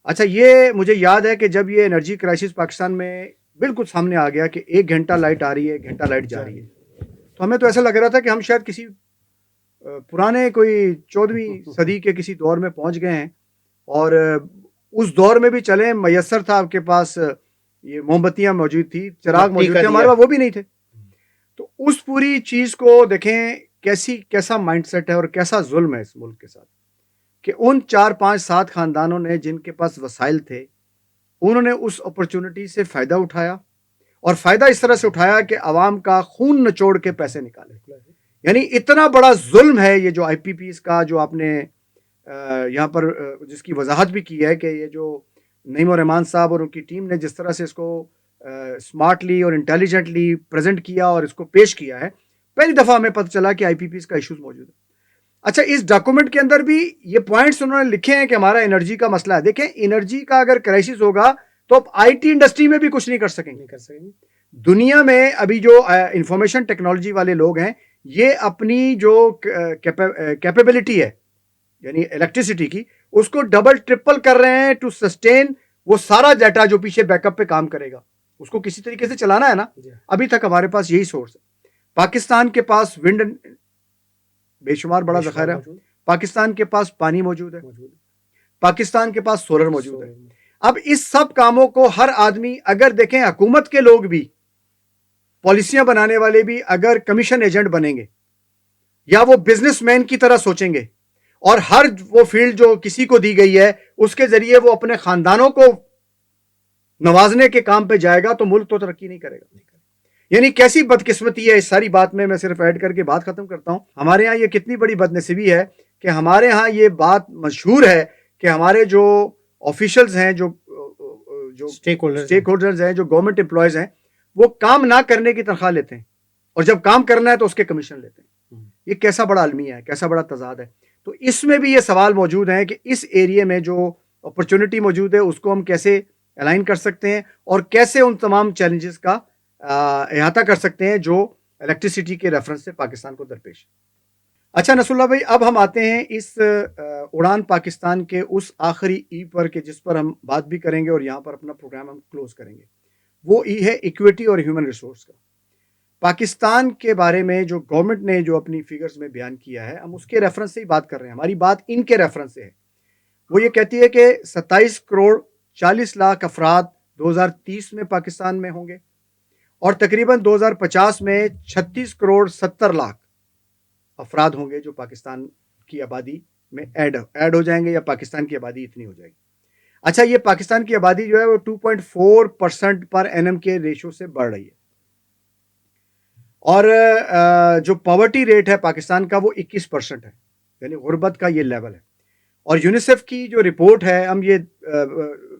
اچھا، یہ مجھے یاد ہے کہ جب یہ انرجی کرائسس پاکستان میں بالکل سامنے آ گیا کہ 1 گھنٹہ لائٹ آ رہی ہے، 1 گھنٹہ لائٹ جا رہی ہے، تو ہمیں تو ایسا لگ رہا تھا کہ ہم شاید کسی پرانے کوئی 14ویں صدی کے کسی دور میں پہنچ گئے ہیں، اور اس دور میں بھی چلیں میسر تھا، آپ کے پاس یہ موم بتیاں موجود تھی، چراغ موجود تھے، ہمارے پاس وہ بھی نہیں تھے۔ تو اس پوری چیز کو دیکھیں کیسا مائنڈ سیٹ ہے اور کیسا ظلم ہے اس ملک کے ساتھ، کہ ان 4 5 7 خاندانوں نے جن کے پاس وسائل تھے، انہوں نے اس اپرچونٹی سے فائدہ اٹھایا، اور فائدہ اس طرح سے اٹھایا کہ عوام کا خون نچوڑ کے پیسے نکالے۔ یعنی اتنا بڑا ظلم ہے یہ جو آئی پی پیز کا، جو آپ نے یہاں پر جس کی وضاحت بھی کی ہے کہ یہ جو نعیم الرحمان صاحب اور ان کی ٹیم نے جس طرح سے اس کو اسمارٹلی اور انٹیلیجنٹلی پریزنٹ کیا اور اس کو پیش کیا ہے، پہلی دفعہ ہمیں پتہ چلا کہ آئی پی پیز کا ایشوز موجود ہے۔ اچھا، اس ڈاکومنٹ کے اندر بھی یہ پوائنٹس انہوں نے لکھے ہیں کہ ہمارا انرجی کا مسئلہ ہے۔ دیکھیں، انرجی کا اگر کرائسس ہوگا تو اب آئی ٹی انڈسٹری میں بھی کچھ نہیں کر سکیں گے۔ دنیا میں ابھی جو انفارمیشن ٹیکنالوجی والے لوگ ہیں، یہ اپنی جو کیپیبلٹی ہے یعنی الیکٹریسٹی کی، اس کو ڈبل ٹرپل کر رہے ہیں ٹو سسٹین وہ سارا ڈیٹا جو پیچھے بیک اپ پہ کام کرے گا، اس کو کسی طریقے سے چلانا ہے نا۔ ابھی تک ہمارے پاس یہی سورس ہے۔ پاکستان کے پاس ونڈ بے شمار بڑا ذخیرہ ہے، پاکستان کے پاس پانی موجود ہے، پاکستان کے پاس سولر موجود ہے۔ اب اس سب کاموں کو ہر آدمی، اگر دیکھیں حکومت کے لوگ بھی، پالیسیاں بنانے والے بھی اگر کمیشن ایجنٹ بنیں گے یا وہ بزنس مین کی طرح سوچیں گے، اور ہر وہ فیلڈ جو کسی کو دی گئی ہے اس کے ذریعے وہ اپنے خاندانوں کو نوازنے کے کام پہ جائے گا، تو ملک تو ترقی نہیں کرے گا۔ یعنی کیسی بدقسمتی ہے اس ساری بات میں صرف ایڈ کر کے بات ختم کرتا ہوں۔ ہمارے ہاں یہ کتنی بڑی بدنصیبی ہے کہ ہمارے ہاں یہ بات مشہور ہے کہ ہمارے جو آفیشلز ہیں، جو اسٹیک ہولڈرز ہیں، جو گورنمنٹ امپلائیز ہیں، وہ کام نہ کرنے کی تنخواہ لیتے ہیں، اور جب کام کرنا ہے تو اس کے کمیشن لیتے ہیں۔ یہ کیسا بڑا المیہ ہے، کیسا بڑا تضاد ہے۔ تو اس میں بھی یہ سوال موجود ہیں کہ اس ایریے میں جو اپرچونٹی موجود ہے اس کو ہم کیسے الائن کر سکتے ہیں، اور کیسے ان تمام چیلنجز کا احاطہ کر سکتے ہیں جو الیکٹریسٹی کے ریفرنس سے پاکستان کو درپیش۔ اچھا نصر اللہ بھائی، اب ہم آتے ہیں اس اڑان پاکستان کے اس آخری ای پر کہ جس پر ہم بات بھی کریں گے اور یہاں پر اپنا پروگرام ہم کلوز کریں گے۔ وہ ای ہے ایکویٹی اور ہیومن ریسورس کا۔ پاکستان کے بارے میں جو گورنمنٹ نے جو اپنی فیگرز میں بیان کیا ہے، ہم اس کے ریفرنس سے ہی بات کر رہے ہیں، ہماری بات ان کے ریفرنس سے ہے۔ وہ یہ کہتی ہے کہ 27 کروڑ 40 لاکھ افراد 2030 میں پاکستان میں ہوں گے، اور تقریباً 2050 میں 36 کروڑ 70 لاکھ افراد ہوں گے جو پاکستان کی آبادی میں ایڈ ہو جائیں گے، یا پاکستان کی آبادی اتنی ہو جائے گی۔ اچھا، یہ پاکستان کی آبادی جو ہے وہ 2.4% پر اینم کے ریشو سے بڑھ رہی ہے، اور جو پاورٹی ریٹ ہے پاکستان کا وہ 21% ہے، یعنی غربت کا یہ لیول ہے۔ اور یونیسیف کی جو رپورٹ ہے، ہم یہ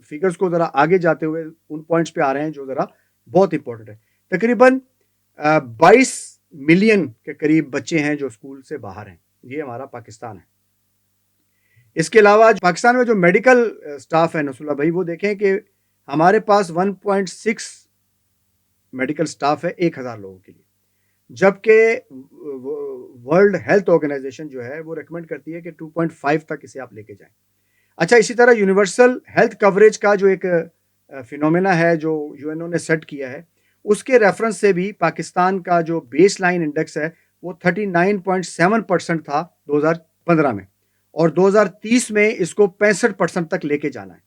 فیگرز کو ذرا آگے جاتے ہوئے ان پوائنٹس پہ آ رہے ہیں جو ذرا بہت امپورٹنٹ ہے۔ تقریباً 22 ملین کے قریب بچے ہیں جو اسکول سے باہر ہیں، یہ ہمارا پاکستان ہے۔ اس کے علاوہ پاکستان میں جو میڈیکل سٹاف ہے نصر اللہ بھائی، وہ دیکھیں کہ ہمارے پاس 1.6 میڈیکل سٹاف ہے 1000 لوگوں کے لیے، جبکہ ورلڈ ہیلتھ آرگنائزیشن جو ہے وہ ریکمینڈ کرتی ہے کہ 2.5 تک اسے آپ لے کے جائیں۔ اچھا، اسی طرح یونیورسل ہیلتھ کوریج کا جو ایک فینومینا ہے جو یو این او نے سیٹ کیا ہے، اس کے ریفرنس سے بھی پاکستان کا جو بیس لائن انڈیکس ہے وہ 39.7% تھا 2015 میں، اور 2030 میں اس کو 65% تک لے کے جانا ہے،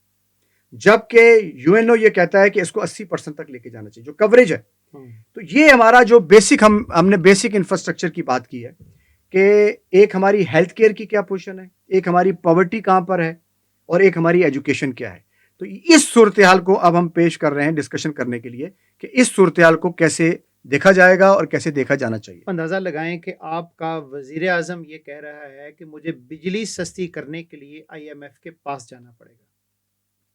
جبکہ یو این او یہ کہتا ہے کہ اس کو 80% تک لے کے جانا چاہیے جو کوریج ہے۔ تو یہ ہمارا جو بیسک ہم نے بیسک انفراسٹرکچر کی بات کی ہے کہ ایک ہماری ہیلتھ کیئر کی کیا پوزیشن ہے، ایک ہماری پاورٹی کہاں پر ہے، اور ایک ہماری ایجوکیشن کیا ہے۔ تو اس صورتحال کو اب ہم پیش کر رہے ہیں ڈسکشن کرنے کے لیے کہ اس صورتحال کو کیسے دیکھا جائے گا اور کیسے دیکھا جانا چاہیے۔ اندازہ لگائیں کہ آپ کا وزیر اعظم یہ کہہ رہا ہے کہ مجھے بجلی سستی کرنے کے لیے IMF کے پاس جانا پڑے گا۔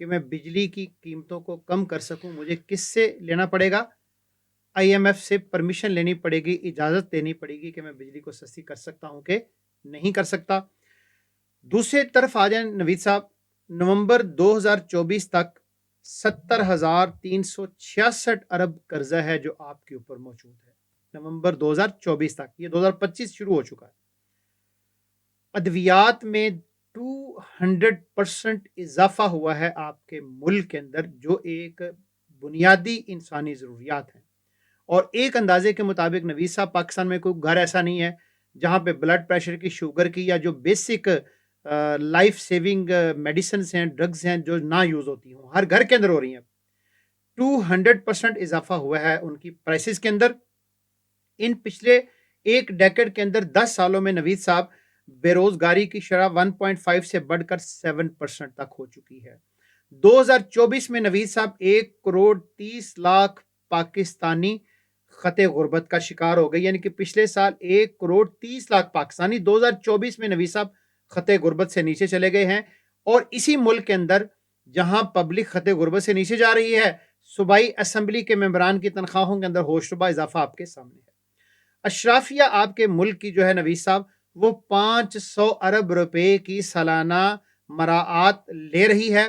کہ میں بجلی کی قیمتوں کو کم کر سکوں. مجھے کس سے لینا پڑے گا؟ IMF سے پرمیشن لینی پڑے گی, اجازت دینی پڑے گی کہ میں بجلی کو سستی کر سکتا ہوں کہ نہیں کر سکتا. دوسرے طرف آ جائیں نوید صاحب, نومبر 2024 تک 70,366 ارب قرضہ ہے جو آپ کے اوپر موجود ہے. نومبر 2024 تک, یہ 2025 شروع ہو چکا ہے. ادویات میں 200% اضافہ ہوا ہے آپ کے ملک کے اندر, جو ایک بنیادی انسانی ضروریات ہیں. اور ایک اندازے کے مطابق نوید صاحب, پاکستان میں کوئی گھر ایسا نہیں ہے جہاں پہ بلڈ پریشر کی, شوگر کی, یا جو بیسک لائف سیونگ میڈیسنز ہیں, ڈرگز ہیں, جو نہ یوز ہوتی ہوں, ہر گھر کے اندر ہو رہی ہیں. 200% اضافہ ہوا ہے ان کی پرائسز کے اندر. ان پچھلے ایک ڈیکیڈ کے اندر 10 سالوں میں نوید صاحب بے روزگاری کی شرح 1.5 سے بڑھ کر 7% تک ہو چکی ہے. 2024 میں نوید صاحب 1,30,00,000 پاکستانی خطے غربت کا شکار ہو گئی. یعنی کہ پچھلے سال 1,30,00,000 پاکستانی 2024 میں نوید صاحب خطے غربت سے نیچے چلے گئے ہیں. اور اسی ملک کے اندر جہاں پبلک خطے غربت سے نیچے جا رہی ہے, صوبائی اسمبلی کے ممبران کی تنخواہوں کے اندر ہوشربا اضافہ آپ کے سامنے ہے. اشرافیہ آپ کے ملک کی جو ہے نوید صاحب, وہ 500 ارب روپے کی سالانہ مراعات لے رہی ہے.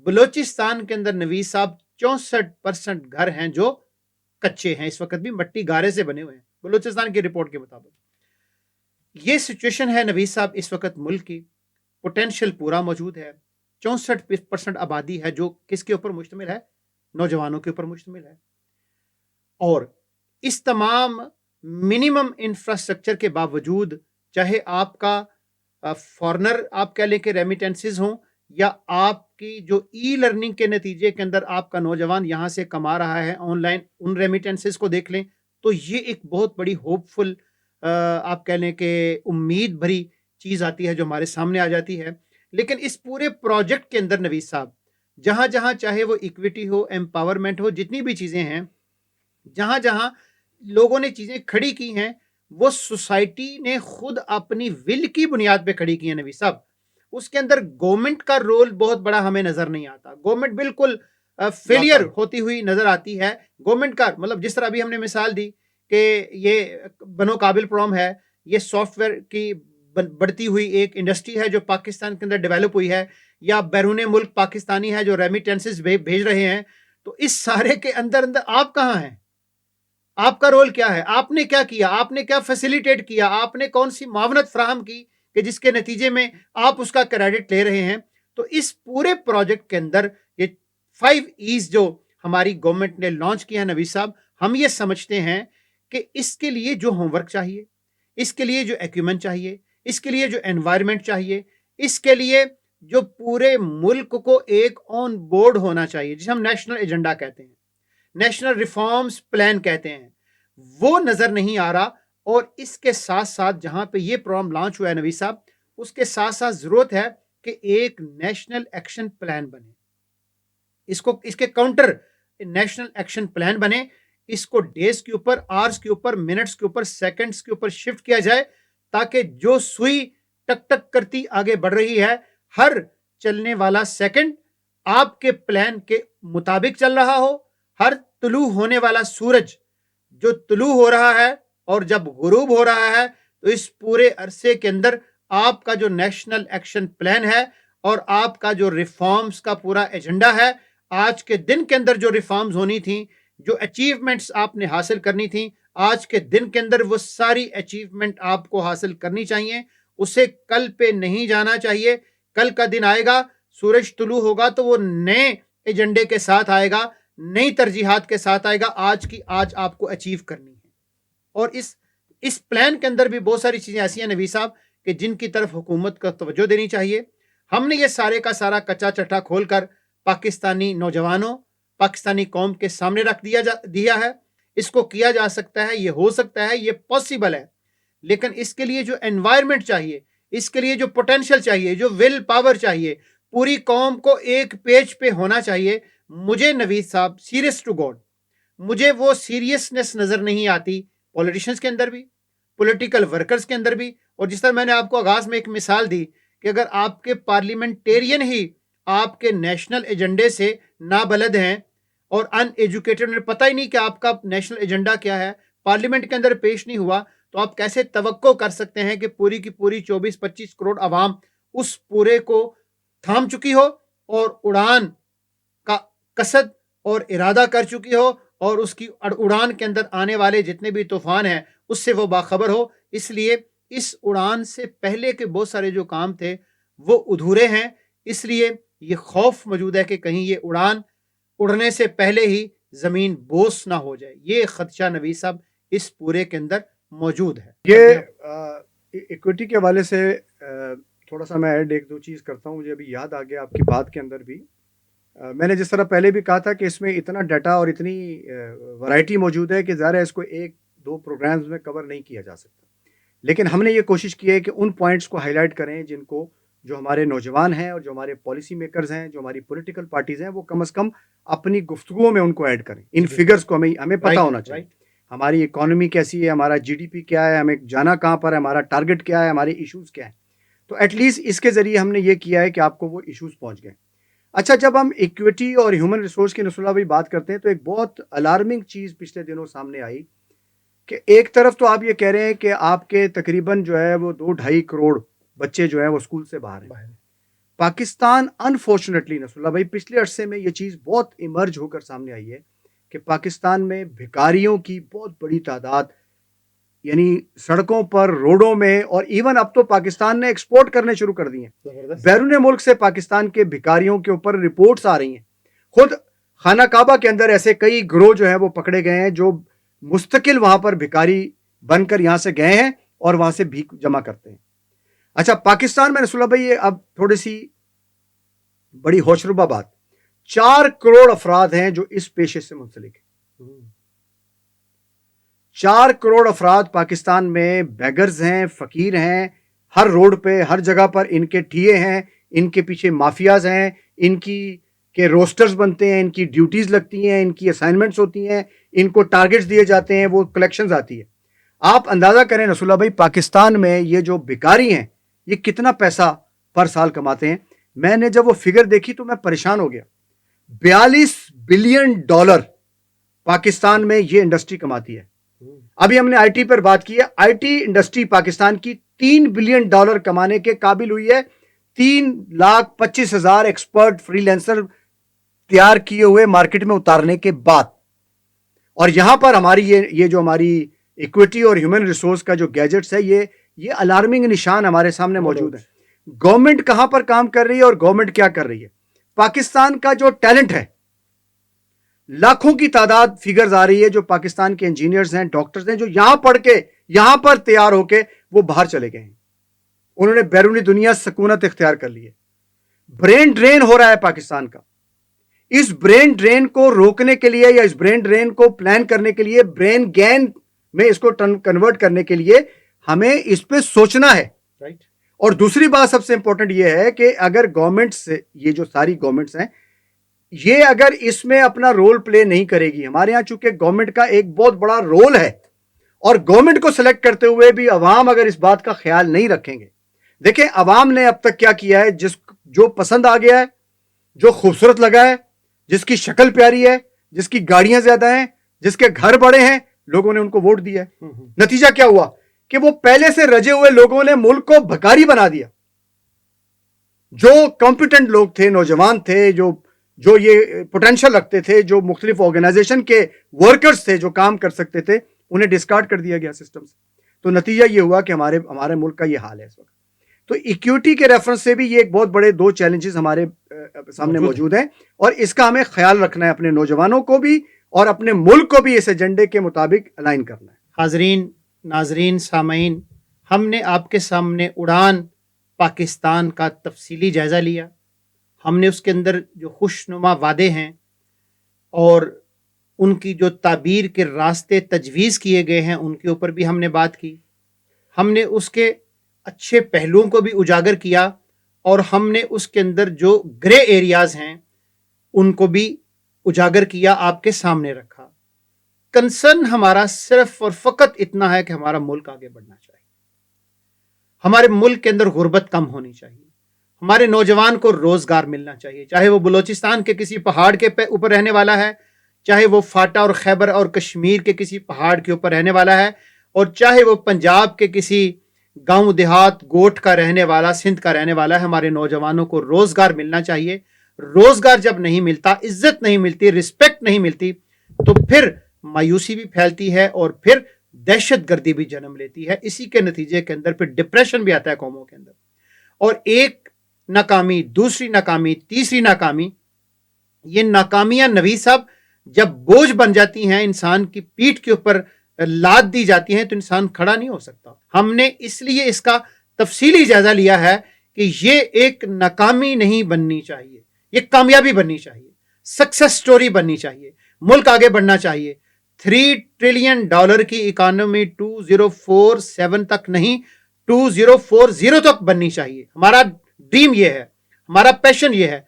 بلوچستان کے اندر نوید صاحب 64% گھر ہیں جو کچے ہیں, اس وقت بھی مٹی گارے سے بنے ہوئے ہیں بلوچستان کی رپورٹ کے مطابق. یہ سچویشن ہے نوید صاحب اس وقت ملک کی. پوٹینشل پورا موجود ہے. 64% آبادی ہے جو کس کے اوپر مشتمل ہے؟ نوجوانوں کے اوپر مشتمل ہے. اور اس تمام منیمم انفراسٹرکچر کے باوجود, چاہے آپ کا فارنر آپ کہہ لیں کہ ریمیٹنسز ہوں, یا آپ کی جو ای لرننگ کے نتیجے کے اندر آپ کا نوجوان یہاں سے کما رہا ہے آن لائن, ان ریمیٹنسز کو دیکھ لیں تو یہ ایک بہت بڑی ہوپ فل آپ کہہ لیں کہ امید بھری چیز آتی ہے جو ہمارے سامنے آ جاتی ہے. لیکن اس پورے پروجیکٹ کے اندر نوید صاحب, جہاں جہاں چاہے وہ ایکویٹی ہو, ایمپاورمنٹ ہو, جتنی بھی چیزیں ہیں, جہاں جہاں لوگوں نے چیزیں کھڑی کی ہیں, وہ سوسائٹی نے خود اپنی ول کی بنیاد پہ کھڑی کی ہیں نوید صاحب. اس کے اندر گورنمنٹ کا رول بہت بڑا ہمیں نظر نہیں آتا. گورنمنٹ بالکل فیلئر ہوتی ہوئی نظر آتی ہے. گورنمنٹ کا مطلب, جس طرح ابھی ہم نے مثال دی کہ یہ بنو قابل پروم ہے, یہ سافٹ ویئر کی بڑھتی ہوئی ایک انڈسٹری ہے جو پاکستان کے اندر ڈیولپ ہوئی ہے, یا بیرون ملک پاکستانی ہے جو ریمیٹنسز بھیج رہے ہیں. تو اس سارے کے اندر آپ کہاں ہیں؟ آپ کا رول کیا ہے؟ آپ نے کیا کیا؟ آپ نے کیا فیسیلیٹیٹ کیا؟ آپ نے کون سی معاونت فراہم کی کہ جس کے نتیجے میں آپ اس کا کریڈٹ لے رہے ہیں؟ تو اس پورے پروجیکٹ کے اندر یہ 5 ایز جو ہماری گورنمنٹ نے لانچ کیا ہے نوید صاحب, ہم یہ سمجھتے ہیں کہ اس کے لیے جو ہوم ورک چاہیے, اس کے لیے جو ایکوپمنٹ چاہیے, اس کے لیے جو انوائرمنٹ چاہیے, اس کے لیے جو پورے ملک کو ایک آن بورڈ ہونا چاہیے, جسے ہم نیشنل ایجنڈا کہتے ہیں, نیشنل ریفارمز پلان کہتے ہیں, وہ نظر نہیں آ رہا. اور اس کے ساتھ ساتھ جہاں پہ یہ پروگرام لانچ ہوا ہے نوید صاحب, اس کے ساتھ ساتھ ضرورت ہے کہ ایک نیشنل ایکشن پلان بنے, اس کے کاؤنٹر نیشنل ایکشن پلان بنے, اس کو ڈیز کے اوپر, آورز کے اوپر, منٹس کے اوپر, سیکنڈز کے اوپر شفٹ کیا جائے, تاکہ جو سوئی ٹک ٹک کرتی آگے بڑھ رہی ہے, ہر چلنے والا سیکنڈ آپ کے پلان کے مطابق چل رہا ہو. ہر طلوع ہونے والا سورج جو طلوع ہو رہا ہے اور جب غروب ہو رہا ہے, تو اس پورے عرصے کے اندر آپ کا جو نیشنل ایکشن پلان ہے اور آپ کا جو ریفارمز کا پورا ایجنڈا ہے, آج کے دن کے اندر جو ریفارمز ہونی تھیں, جو اچیومنٹس آپ نے حاصل کرنی تھیں, آج کے دن کے اندر وہ ساری اچیومنٹ آپ کو حاصل کرنی چاہیے. اسے کل پہ نہیں جانا چاہیے. کل کا دن آئے گا, سورج طلوع ہوگا تو وہ نئے ایجنڈے کے ساتھ آئے گا, نئی ترجیحات کے ساتھ آئے گا, آج کی آج آپ کو اچیو کرنی ہے. اور اس پلان کے اندر بھی بہت ساری چیزیں ایسی ہیں نوید صاحب کہ جن کی طرف حکومت کا توجہ دینی چاہیے. ہم نے یہ سارے کا سارا کچا چٹا کھول کر پاکستانی نوجوانوں, پاکستانی قوم کے سامنے رکھ دیا ہے. اس کو کیا جا سکتا ہے, یہ ہو سکتا ہے, یہ پاسبل ہے. لیکن اس کے لیے جو انوائرمنٹ چاہیے, اس کے لیے جو پوٹینشل چاہیے, جو ول پاور چاہیے, پوری قوم کو ایک پیج پہ ہونا چاہیے. مجھے نوید صاحب سیریس ٹو گاڈ, مجھے وہ سیریسنس نظر نہیں آتی پولیٹیشنز کے اندر بھی, پولیٹیکل ورکرز کے اندر بھی. اور جس طرح میں نے آپ کو آغاز میں ایک مثال دی کہ اگر آپ کے پارلیمنٹیرین ہی آپ کے نیشنل ایجنڈے سے نابلد ہیں اور ان ایجوکیٹڈ، انہیں پتہ ہی نہیں کہ آپ کا نیشنل ایجنڈا کیا ہے، پارلیمنٹ کے اندر پیش نہیں ہوا، تو آپ کیسے توقع کر سکتے ہیں کہ پوری کی پوری 24-25 کروڑ عوام اس پورے کو تھام چکی ہو اور اڑان کا قصد اور ارادہ کر چکی ہو اور اس کی اڑان کے اندر آنے والے جتنے بھی طوفان ہیں اس سے وہ باخبر ہو. اس لیے اس اڑان سے پہلے کے بہت سارے جو کام تھے وہ ادھورے ہیں. اس لیے یہ خوف موجود ہے کہ کہیں یہ اڑان اڑنے سے پہلے ہی زمین بوس نہ ہو جائے. یہ خدشہ نویس صاحب اس پورے کے اندر موجود ہے. یہ ایکویٹی کے حوالے سے تھوڑا سا میں ایڈ ایک دو چیز کرتا ہوں. مجھے ابھی یاد آ گیا آپ کی بات کے اندر بھی، میں نے جس طرح پہلے بھی کہا تھا کہ اس میں اتنا ڈیٹا اور اتنی ورائٹی موجود ہے کہ ظاہر ہے اس کو ایک دو پروگرامز میں کور نہیں کیا جا سکتا. لیکن ہم نے یہ کوشش کی ہے کہ ان پوائنٹس کو ہائی لائٹ کریں جن کو جو ہمارے نوجوان ہیں اور جو ہمارے پالیسی میکرز ہیں، جو ہماری پولیٹیکل پارٹیز ہیں، وہ کم از کم اپنی گفتگوؤں میں ان کو ایڈ کریں. ان فگرز کو ہمیں پتہ ہونا چاہیے. ہماری اکانومی کیسی ہے، ہمارا جی ڈی پی کیا ہے، ہمیں جانا کہاں پر ہے، ہمارا ٹارگٹ کیا ہے، ہمارے ایشوز کیا ہیں. تو ایٹ لیسٹ اس کے ذریعے ہم نے یہ کیا ہے کہ آپ کو وہ ایشوز پہنچ گئے. اچھا، جب ہم ایکویٹی اور ہیومن ریسورس کی نسل بھی بات کرتے ہیں تو ایک بہت الارمنگ چیز پچھلے دنوں سامنے آئی کہ ایک طرف تو آپ یہ کہہ رہے ہیں کہ آپ کے تقریباً جو ہے وہ 2-2.5 کروڑ بچے جو ہیں وہ اسکول سے باہر ہیں. پاکستان انفارچونیٹلی نسل بھائی پچھلے عرصے میں یہ چیز بہت ایمرج ہو کر سامنے آئی ہے کہ پاکستان میں بھکاریوں کی بہت بڑی تعداد، یعنی سڑکوں پر، روڈوں میں، اور ایون اب تو پاکستان نے ایکسپورٹ کرنے شروع کر دی ہیں. بیرون ملک سے پاکستان کے بھکاریوں کے اوپر رپورٹس آ رہی ہیں. خود خانہ کعبہ کے اندر ایسے کئی گروہ جو ہیں وہ پکڑے گئے ہیں جو مستقل وہاں پر بھکاری بن کر یہاں سے گئے ہیں اور وہاں سے بھیک جمع کرتے ہیں. اچھا، پاکستان میں رسول بھائی اب تھوڑی سی بڑی ہوشربہ بات، 4 کروڑ افراد ہیں جو اس پیشے سے منسلک ہیں. 4 کروڑ افراد پاکستان میں بیگرز ہیں، فقیر ہیں. ہر روڈ پہ، ہر جگہ پر ان کے ٹھیے ہیں، ان کے پیچھے مافیاز ہیں، ان کی کے روسٹرز بنتے ہیں، ان کی ڈیوٹیز لگتی ہیں، ان کی اسائنمنٹس ہوتی ہیں، ان کو ٹارگٹس دیے جاتے ہیں، وہ کلیکشنز آتی ہے. آپ اندازہ کریں رسول بھائی پاکستان میں یہ جو بیکاری ہیں یہ کتنا پیسہ پر سال کماتے ہیں. میں نے جب وہ فگر دیکھی تو میں پریشان ہو گیا. 42 بلین ڈالر پاکستان میں یہ انڈسٹری کماتی ہے. ابھی ہم نے آئی ٹی پر بات کی ہے، آئی ٹی انڈسٹری پاکستان کی 3 بلین ڈالر کمانے کے قابل ہوئی ہے. 3,25,000 ایکسپرٹ فری لینسر تیار کیے ہوئے مارکیٹ میں اتارنے کے بعد. اور یہاں پر ہماری یہ جو ہماری ایکویٹی اور ہیومن ریسورس کا جو گیجٹس ہے، یہ الارمنگ نشان ہمارے سامنے موجود ہے. گورنمنٹ کہاں پر کام کر رہی ہے اور گورنمنٹ کیا کر رہی ہے. پاکستان کا جو ٹیلنٹ ہے، لاکھوں کی تعداد فگرز آ رہی ہے جو پاکستان کے انجینئرز ہیں، ڈاکٹرز ہیں، جو یہاں پڑھ کے یہاں پر تیار ہو کے وہ باہر چلے گئے ہیں. انہوں نے بیرونی دنیا سکونت اختیار کر لی ہے. برین ڈرین ہو رہا ہے پاکستان کا. اس برین ڈرین کو روکنے کے لیے یا اس برین ڈرین کو پلان کرنے کے لیے، برین گین میں اس کو کنورٹ کرنے کے لیے ہمیں اس پہ سوچنا ہے. اور دوسری بات سب سے امپورٹنٹ یہ ہے کہ اگر گورنمنٹس، یہ جو ساری گورنمنٹس ہیں، یہ اگر اس میں اپنا رول پلے نہیں کرے گی، ہمارے ہاں چونکہ گورنمنٹ کا ایک بہت بڑا رول ہے، اور گورنمنٹ کو سلیکٹ کرتے ہوئے بھی عوام اگر اس بات کا خیال نہیں رکھیں گے. دیکھیں عوام نے اب تک کیا کیا ہے، جو پسند آ گیا ہے، جو خوبصورت لگا ہے، جس کی شکل پیاری ہے، جس کی گاڑیاں زیادہ ہیں، جس کے گھر بڑے ہیں، لوگوں نے ان کو ووٹ دیا ہے. نتیجہ کیا ہوا کہ وہ پہلے سے رجے ہوئے لوگوں نے ملک کو بھکاری بنا دیا. جو کمپیٹنٹ لوگ تھے، نوجوان تھے، جو یہ پوٹینشل رکھتے تھے، جو مختلف آرگنائزیشن کے ورکرز تھے جو کام کر سکتے تھے، انہیں ڈسکارڈ کر دیا گیا سسٹم سے. تو نتیجہ یہ ہوا کہ ہمارے ملک کا یہ حال ہے اس وقت. تو ایکویٹی کے ریفرنس سے بھی یہ ایک بہت بڑے 2 چیلنجز ہمارے سامنے موجود ہیں، اور اس کا ہمیں خیال رکھنا ہے، اپنے نوجوانوں کو بھی اور اپنے ملک کو بھی اس ایجنڈے کے مطابق الائن کرنا ہے. حاضرین، ناظرین، سامعین، ہم نے آپ کے سامنے اڑان پاکستان کا تفصیلی جائزہ لیا. ہم نے اس کے اندر جو خوشنما وعدے ہیں اور ان کی جو تعبیر کے راستے تجویز کیے گئے ہیں ان کے اوپر بھی ہم نے بات کی. ہم نے اس کے اچھے پہلوؤں کو بھی اجاگر کیا، اور ہم نے اس کے اندر جو گرے ایریاز ہیں ان کو بھی اجاگر کیا، آپ کے سامنے رکھا. کنسرن ہمارا صرف اور فقط اتنا ہے کہ ہمارا ملک آگے بڑھنا چاہیے، ہمارے ملک کے اندر غربت کم ہونی چاہیے، ہمارے نوجوان کو روزگار ملنا چاہیے، چاہے وہ بلوچستان کے کسی پہاڑ کے اوپر رہنے والا ہے، چاہے وہ فاٹا اور خیبر اور کشمیر کے کسی پہاڑ کے اوپر رہنے والا ہے، اور چاہے وہ پنجاب کے کسی گاؤں دیہات گوٹھ کا رہنے والا، سندھ کا رہنے والا ہے، ہمارے نوجوانوں کو روزگار ملنا چاہیے۔ روزگار جب نہیں ملتا، عزت نہیں ملتی، رسپیکٹ نہیں ملتی، تو پھر مایوسی بھی پھیلتی ہے اور پھر دہشت گردی بھی جنم لیتی ہے۔ اسی کے نتیجے کے اندر پھر ڈپریشن بھی آتا ہے قوموں کے اندر، اور ایک ناکامی، دوسری ناکامی، تیسری ناکامی، یہ ناکامیاں نوید صاحب جب بوجھ بن جاتی ہیں، انسان کی پیٹھ کے اوپر لاد دی جاتی ہیں، تو انسان کھڑا نہیں ہو سکتا۔ ہم نے اس لیے اس کا تفصیلی جائزہ لیا ہے کہ یہ ایک ناکامی نہیں بننی چاہیے، یہ کامیابی بننی چاہیے، سکسس سٹوری بننی چاہیے، ملک آگے بڑھنا چاہیے۔ $3 ٹریلین کی اکانومی 2047 تک نہیں، 2040 تک بننی چاہیے۔ ہمارا ڈریم یہ ہے، ہمارا پیشن یہ ہے،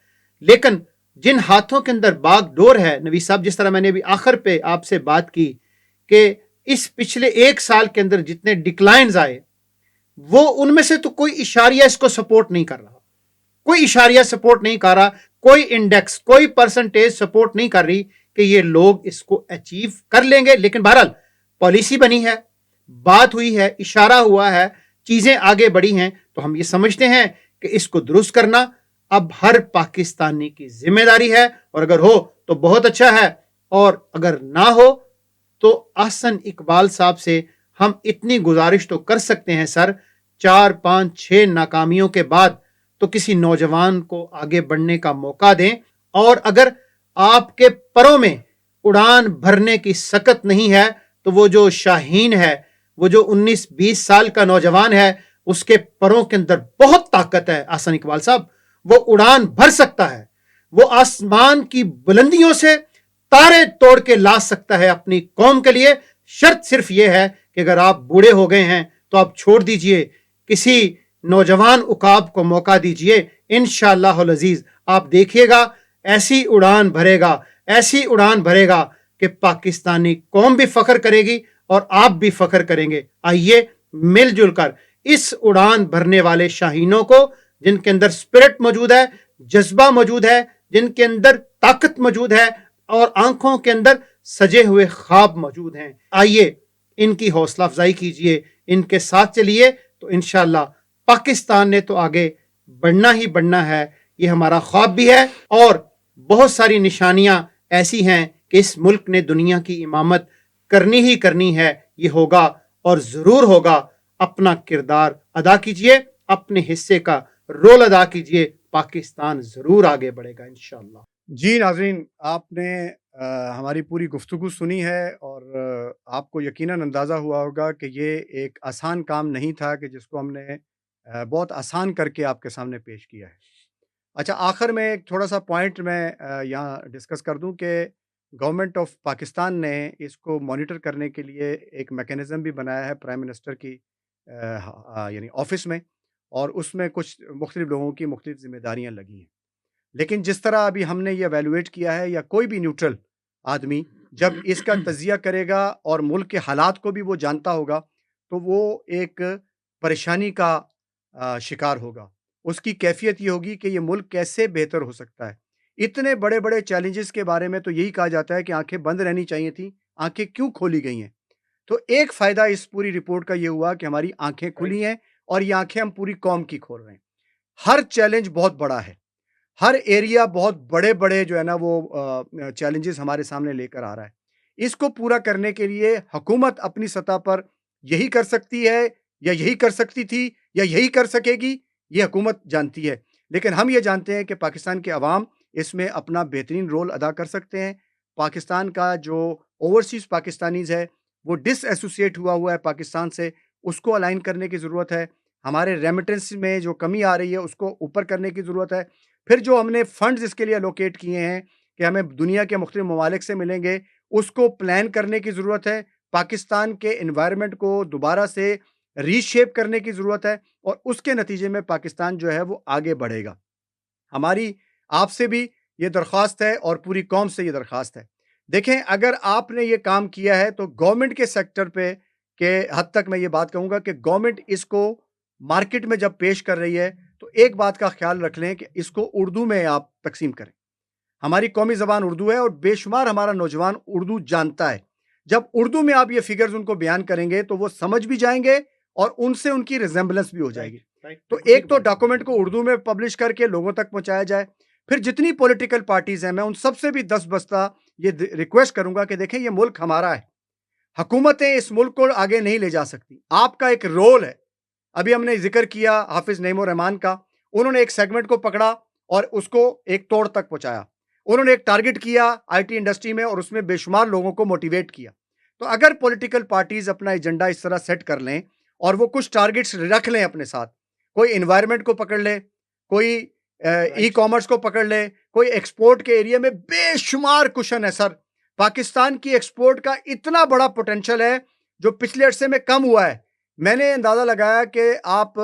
لیکن جن ہاتھوں کے اندر باغ ڈور ہے نوید صاحب، جس طرح میں نے ابھی آخر پہ آپ سے بات کی کہ اس پچھلے 1 سال کے اندر جتنے ڈکلائنز آئے، وہ ان میں سے تو کوئی اشاریہ اس کو سپورٹ نہیں کر رہا، کوئی اشاریہ سپورٹ نہیں کر رہا، کوئی انڈیکس، کوئی پرسنٹیج سپورٹ نہیں کر رہی کہ یہ لوگ اس کو اچیو کر لیں گے۔ لیکن بہرحال پالیسی بنی ہے، بات ہوئی ہے، اشارہ ہوا ہے، چیزیں آگے بڑھی ہیں، تو ہم یہ سمجھتے ہیں کہ اس کو درست کرنا اب ہر پاکستانی کی ذمہ داری ہے، اور اگر ہو تو بہت اچھا ہے، اور اگر نہ ہو تو احسن اقبال صاحب سے ہم اتنی گزارش تو کر سکتے ہیں سر، 4 5 6 ناکامیوں کے بعد تو کسی نوجوان کو آگے بڑھنے کا موقع دیں، اور اگر آپ کے پروں میں اڑان بھرنے کی سکت نہیں ہے تو وہ جو شاہین ہے، وہ جو 19 20 سال کا نوجوان ہے، اس کے پروں کے اندر بہت طاقت ہے احسن اقبال صاحب، وہ اڑان بھر سکتا ہے، وہ آسمان کی بلندیوں سے تارے توڑ کے لا سکتا ہے اپنی قوم کے لیے۔ شرط صرف یہ ہے کہ اگر آپ بوڑھے ہو گئے ہیں تو آپ چھوڑ دیجئے، کسی نوجوان عقاب کو موقع دیجئے، انشاءاللہ العزیز آپ دیکھیے گا ایسی اڑان بھرے گا، ایسی اڑان بھرے گا کہ پاکستانی قوم بھی فخر کرے گی اور آپ بھی فخر کریں گے۔ آئیے مل جل کر اس اڑان بھرنے والے شاہینوں کو، جن کے اندر سپرٹ موجود ہے، جذبہ موجود ہے، جن کے اندر طاقت موجود ہے، اور آنکھوں کے اندر سجے ہوئے خواب موجود ہیں، آئیے ان کی حوصلہ افزائی کیجئے، ان کے ساتھ چلیے، تو انشاءاللہ پاکستان نے تو آگے بڑھنا ہی بڑھنا ہے، یہ ہمارا خواب بھی ہے، اور بہت ساری نشانیاں ایسی ہیں کہ اس ملک نے دنیا کی امامت کرنی ہی کرنی ہے، یہ ہوگا اور ضرور ہوگا۔ اپنا کردار ادا کیجئے، اپنے حصے کا رول ادا کیجئے، پاکستان ضرور آگے بڑھے گا انشاءاللہ۔ جی ناظرین، آپ نے ہماری پوری گفتگو سنی ہے، اور آپ کو یقیناً اندازہ ہوا ہوگا کہ یہ ایک آسان کام نہیں تھا کہ جس کو ہم نے بہت آسان کر کے آپ کے سامنے پیش کیا ہے۔ اچھا، آخر میں ایک تھوڑا سا پوائنٹ میں یہاں ڈسکس کر دوں کہ گورنمنٹ آف پاکستان نے اس کو مانیٹر کرنے کے لیے ایک میکینزم بھی بنایا ہے پرائم منسٹر کی یعنی آفس میں، اور اس میں کچھ مختلف لوگوں کی مختلف ذمہ داریاں لگی ہیں۔ لیکن جس طرح ابھی ہم نے یہ ایویلویٹ کیا ہے، یا کوئی بھی نیوٹرل آدمی جب اس کا تجزیہ کرے گا اور ملک کے حالات کو بھی وہ جانتا ہوگا، تو وہ ایک پریشانی کا شکار ہوگا۔ اس کی کیفیت یہ ہوگی کہ یہ ملک کیسے بہتر ہو سکتا ہے۔ اتنے بڑے بڑے چیلنجز کے بارے میں تو یہی کہا جاتا ہے کہ آنکھیں بند رہنی چاہیے تھیں، آنکھیں کیوں کھولی گئی ہیں؟ تو ایک فائدہ اس پوری رپورٹ کا یہ ہوا کہ ہماری آنکھیں کھلی ہیں، اور یہ آنکھیں ہم پوری قوم کی کھول رہے ہیں۔ ہر چیلنج بہت بڑا ہے، ہر ایریا بہت بڑے بڑے جو ہے نا وہ چیلنجز ہمارے سامنے لے کر آ رہا ہے۔ اس کو پورا کرنے کے لیے حکومت اپنی سطح پر یہی کر سکتی ہے، یا یہی کر سکتی تھی، یا یہی کر سکے گی، یہ حکومت جانتی ہے۔ لیکن ہم یہ جانتے ہیں کہ پاکستان کے عوام اس میں اپنا بہترین رول ادا کر سکتے ہیں۔ پاکستان کا جو اوورسیز پاکستانیز ہے وہ ڈس ایسوسیٹ ہوا ہے پاکستان سے، اس کو الائن کرنے کی ضرورت ہے۔ ہمارے ریمیٹنس میں جو کمی آ رہی ہے اس کو اوپر کرنے کی ضرورت ہے۔ پھر جو ہم نے فنڈز اس کے لیے الوکیٹ کیے ہیں کہ ہمیں دنیا کے مختلف ممالک سے ملیں گے، اس کو پلان کرنے کی ضرورت ہے۔ پاکستان کے انوائرمنٹ کو دوبارہ سے ری شیپ کرنے کی ضرورت ہے، اور اس کے نتیجے میں پاکستان جو ہے وہ آگے بڑھے گا۔ ہماری آپ سے بھی یہ درخواست ہے اور پوری قوم سے یہ درخواست ہے، دیکھیں اگر آپ نے یہ کام کیا ہے تو گورنمنٹ کے سیکٹر پہ کے حد تک میں یہ بات کہوں گا کہ گورنمنٹ اس کو مارکیٹ میں جب پیش کر رہی ہے تو ایک بات کا خیال رکھ لیں کہ اس کو اردو میں آپ تقسیم کریں. ہماری قومی زبان اردو ہے اور بے شمار ہمارا نوجوان اردو جانتا ہے. جب اردو میں آپ یہ فگرز ان کو بیان کریں گے تو وہ سمجھ بھی جائیں گے اور ان سے ان کی ریزمبلنس بھی ہو جائے گی. تو ایک تو ڈاکومنٹ کو اردو میں پبلش کر کے لوگوں تک پہنچایا جائے. پھر جتنی پولیٹیکل پارٹیز ہیں میں ان سب سے بھی 10 بستہ یہ ریکویسٹ کروں گا کہ دیکھیں یہ ملک ہمارا ہے. حکومتیں اس ملک کو آگے نہیں لے جا سکتی. آپ کا ایک رول ہے. ابھی ہم نے ذکر کیا حافظ نعیم الرحمان کا. انہوں نے ایک سیگمنٹ کو پکڑا اور اس کو ایک توڑ تک پہنچایا. انہوں نے ایک ٹارگٹ کیا آئی ٹی انڈسٹری میں اور اس میں بے شمار لوگوں کو موٹیویٹ کیا. تو اگر پولیٹیکل پارٹیز اپنا ایجنڈا اس طرح سیٹ کر لیں اور وہ کچھ ٹارگٹس رکھ لیں اپنے ساتھ, کوئی انوائرمنٹ کو پکڑ لے, کوئی ای کامرس کو پکڑ لے, کوئی ایکسپورٹ کے ایریا میں بے شمار کشن ہے سر. پاکستان کی ایکسپورٹ کا اتنا بڑا پوٹینشل ہے جو پچھلے عرصے میں کم ہوا ہے. میں نے اندازہ لگایا کہ آپ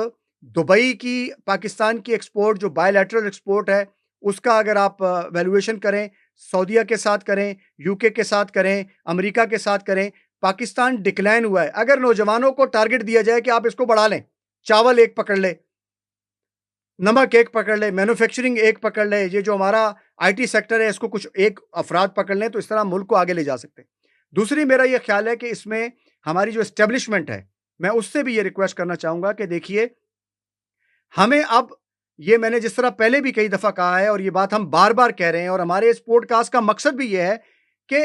دبئی کی پاکستان کی ایکسپورٹ جو بائی لیٹرل ایکسپورٹ ہے اس کا اگر آپ ویلیویشن کریں, سعودیہ کے ساتھ کریں, یو کے ساتھ کریں, امریکہ کے ساتھ کریں, پاکستان ڈکلائن ہوا ہے. اگر نوجوانوں کو ٹارگٹ دیا جائے کہ آپ اس کو بڑھا لیں, چاول ایک پکڑ لے, نمک ایک پکڑ لے, مینوفیکچرنگ ایک پکڑ لے, یہ جو ہمارا آئی ٹی سیکٹر ہے اس کو کچھ ایک افراد پکڑ لیں, تو اس طرح ملک کو آگے لے جا سکتے ہیں. دوسری میرا یہ خیال ہے کہ اس میں ہماری جو اسٹیبلشمنٹ ہے میں اس سے بھی یہ ریکویسٹ کرنا چاہوں گا کہ دیکھیے ہمیں اب یہ میں نے جس طرح پہلے بھی کئی دفعہ کہا ہے اور یہ بات ہم بار بار کہہ رہے ہیں اور ہمارے اس پوڈ کاسٹ کا مقصد بھی یہ ہے کہ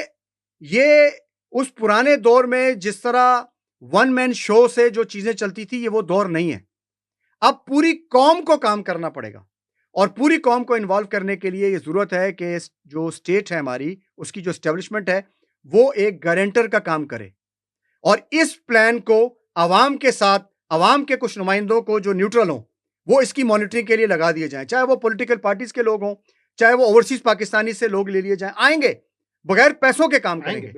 یہ اس پرانے دور میں جس طرح ون مین شو سے جو چیزیں چلتی تھی یہ وہ دور نہیں ہے. اب پوری قوم کو کام کرنا پڑے گا اور پوری قوم کو انوالو کرنے کے لیے یہ ضرورت ہے کہ جو اسٹیٹ ہے ہماری اس کی جو اسٹیبلشمنٹ ہے وہ ایک گارنٹر کا کام کرے اور اس پلان کو عوام کے ساتھ, عوام کے کچھ نمائندوں کو جو نیوٹرل ہوں وہ اس کی مانیٹرنگ کے لیے لگا دیے جائیں, چاہے وہ پولیٹیکل پارٹیز کے لوگ ہوں, چاہے وہ اوورسیز پاکستانی سے لوگ لے لیے جائیں. آئیں گے بغیر پیسوں کے کام کریں گے.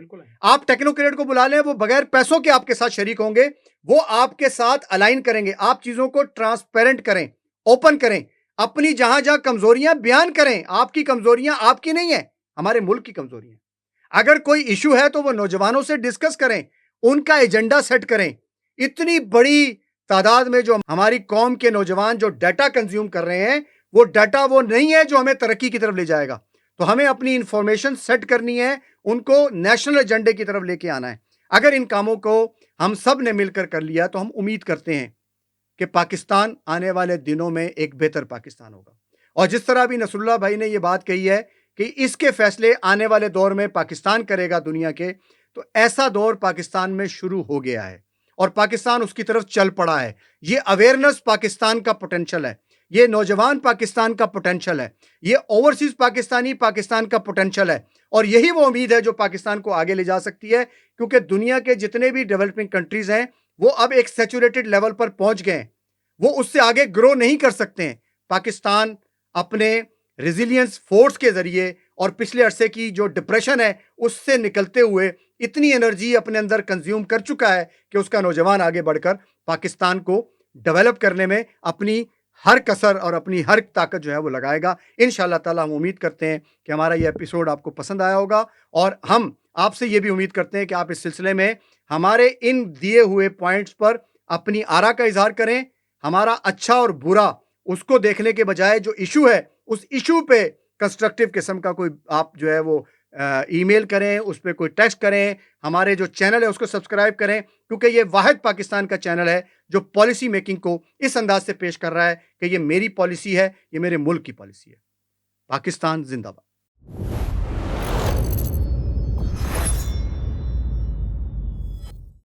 آپ ٹیکنوکریٹ کو بلا لیں, وہ بغیر پیسوں کے آپ کے ساتھ شریک ہوں گے, وہ آپ کے ساتھ الائن کریں گے. آپ چیزوں کو ٹرانسپیرنٹ کریں, اوپن کریں, اپنی جہاں جہاں کمزوریاں بیان کریں. آپ کی کمزوریاں آپ کی نہیں ہیں, ہمارے ملک کی کمزوریاں. اگر کوئی ایشو ہے تو وہ نوجوانوں سے ڈسکس کریں, ان کا ایجنڈا سیٹ کریں. اتنی بڑی تعداد میں جو ہماری قوم کے نوجوان جو ڈیٹا کنزیوم کر رہے ہیں وہ ڈیٹا وہ نہیں ہے جو ہمیں ترقی کی طرف لے جائے گا. تو ہمیں اپنی انفارمیشن سیٹ کرنی ہے, ان کو نیشنل ایجنڈے کی طرف لے کے آنا ہے. اگر ان کاموں کو ہم سب نے مل کر لیا تو ہم امید کرتے ہیں کہ پاکستان آنے والے دنوں میں ایک بہتر پاکستان ہوگا. اور جس طرح بھی نصر اللہ بھائی نے یہ بات کہی ہے کہ اس کے فیصلے آنے والے دور میں پاکستان کرے گا دنیا کے, تو ایسا دور پاکستان میں شروع ہو گیا ہے اور پاکستان اس کی طرف چل پڑا ہے. یہ اویئرنس پاکستان کا پوٹینشل ہے, یہ نوجوان پاکستان کا پوٹینشل ہے, یہ اوورسیز پاکستانی پاکستان کا پوٹینشل ہے. اور یہی وہ امید ہے جو پاکستان کو آگے لے جا سکتی ہے, کیونکہ دنیا کے جتنے بھی ڈیولپنگ کنٹریز ہیں وہ اب ایک سیچوریٹڈ لیول پر پہنچ گئے ہیں, وہ اس سے آگے گرو نہیں کر سکتے ہیں. پاکستان اپنے ریزیلینس فورس کے ذریعے اور پچھلے عرصے کی جو ڈپریشن ہے اس سے نکلتے ہوئے اتنی انرجی اپنے اندر کنزیوم کر چکا ہے کہ اس کا نوجوان آگے بڑھ کر پاکستان کو ڈیولپ کرنے میں اپنی ہر کسر اور اپنی ہر طاقت جو ہے وہ لگائے گا. انشاءاللہ تعالی ہم امید کرتے ہیں کہ ہمارا یہ ایپیسوڈ آپ کو پسند آیا ہوگا, اور ہم آپ سے یہ بھی امید کرتے ہیں کہ آپ اس سلسلے میں ہمارے ان دیے ہوئے پوائنٹس پر اپنی آرا کا اظہار کریں. ہمارا اچھا اور برا اس کو دیکھنے کے بجائے جو ایشو ہے اس ایشو پہ کنسٹرکٹیو قسم کا کوئی آپ جو ہے وہ ای میل کریں, اس پہ کوئی ٹیکسٹ کریں. ہمارے جو چینل ہے اس کو سبسکرائب کریں, کیونکہ یہ واحد پاکستان کا چینل ہے جو پالیسی میکنگ کو اس انداز سے پیش کر رہا ہے کہ یہ میری پالیسی ہے, یہ میرے ملک کی پالیسی ہے. پاکستان زندہ باد.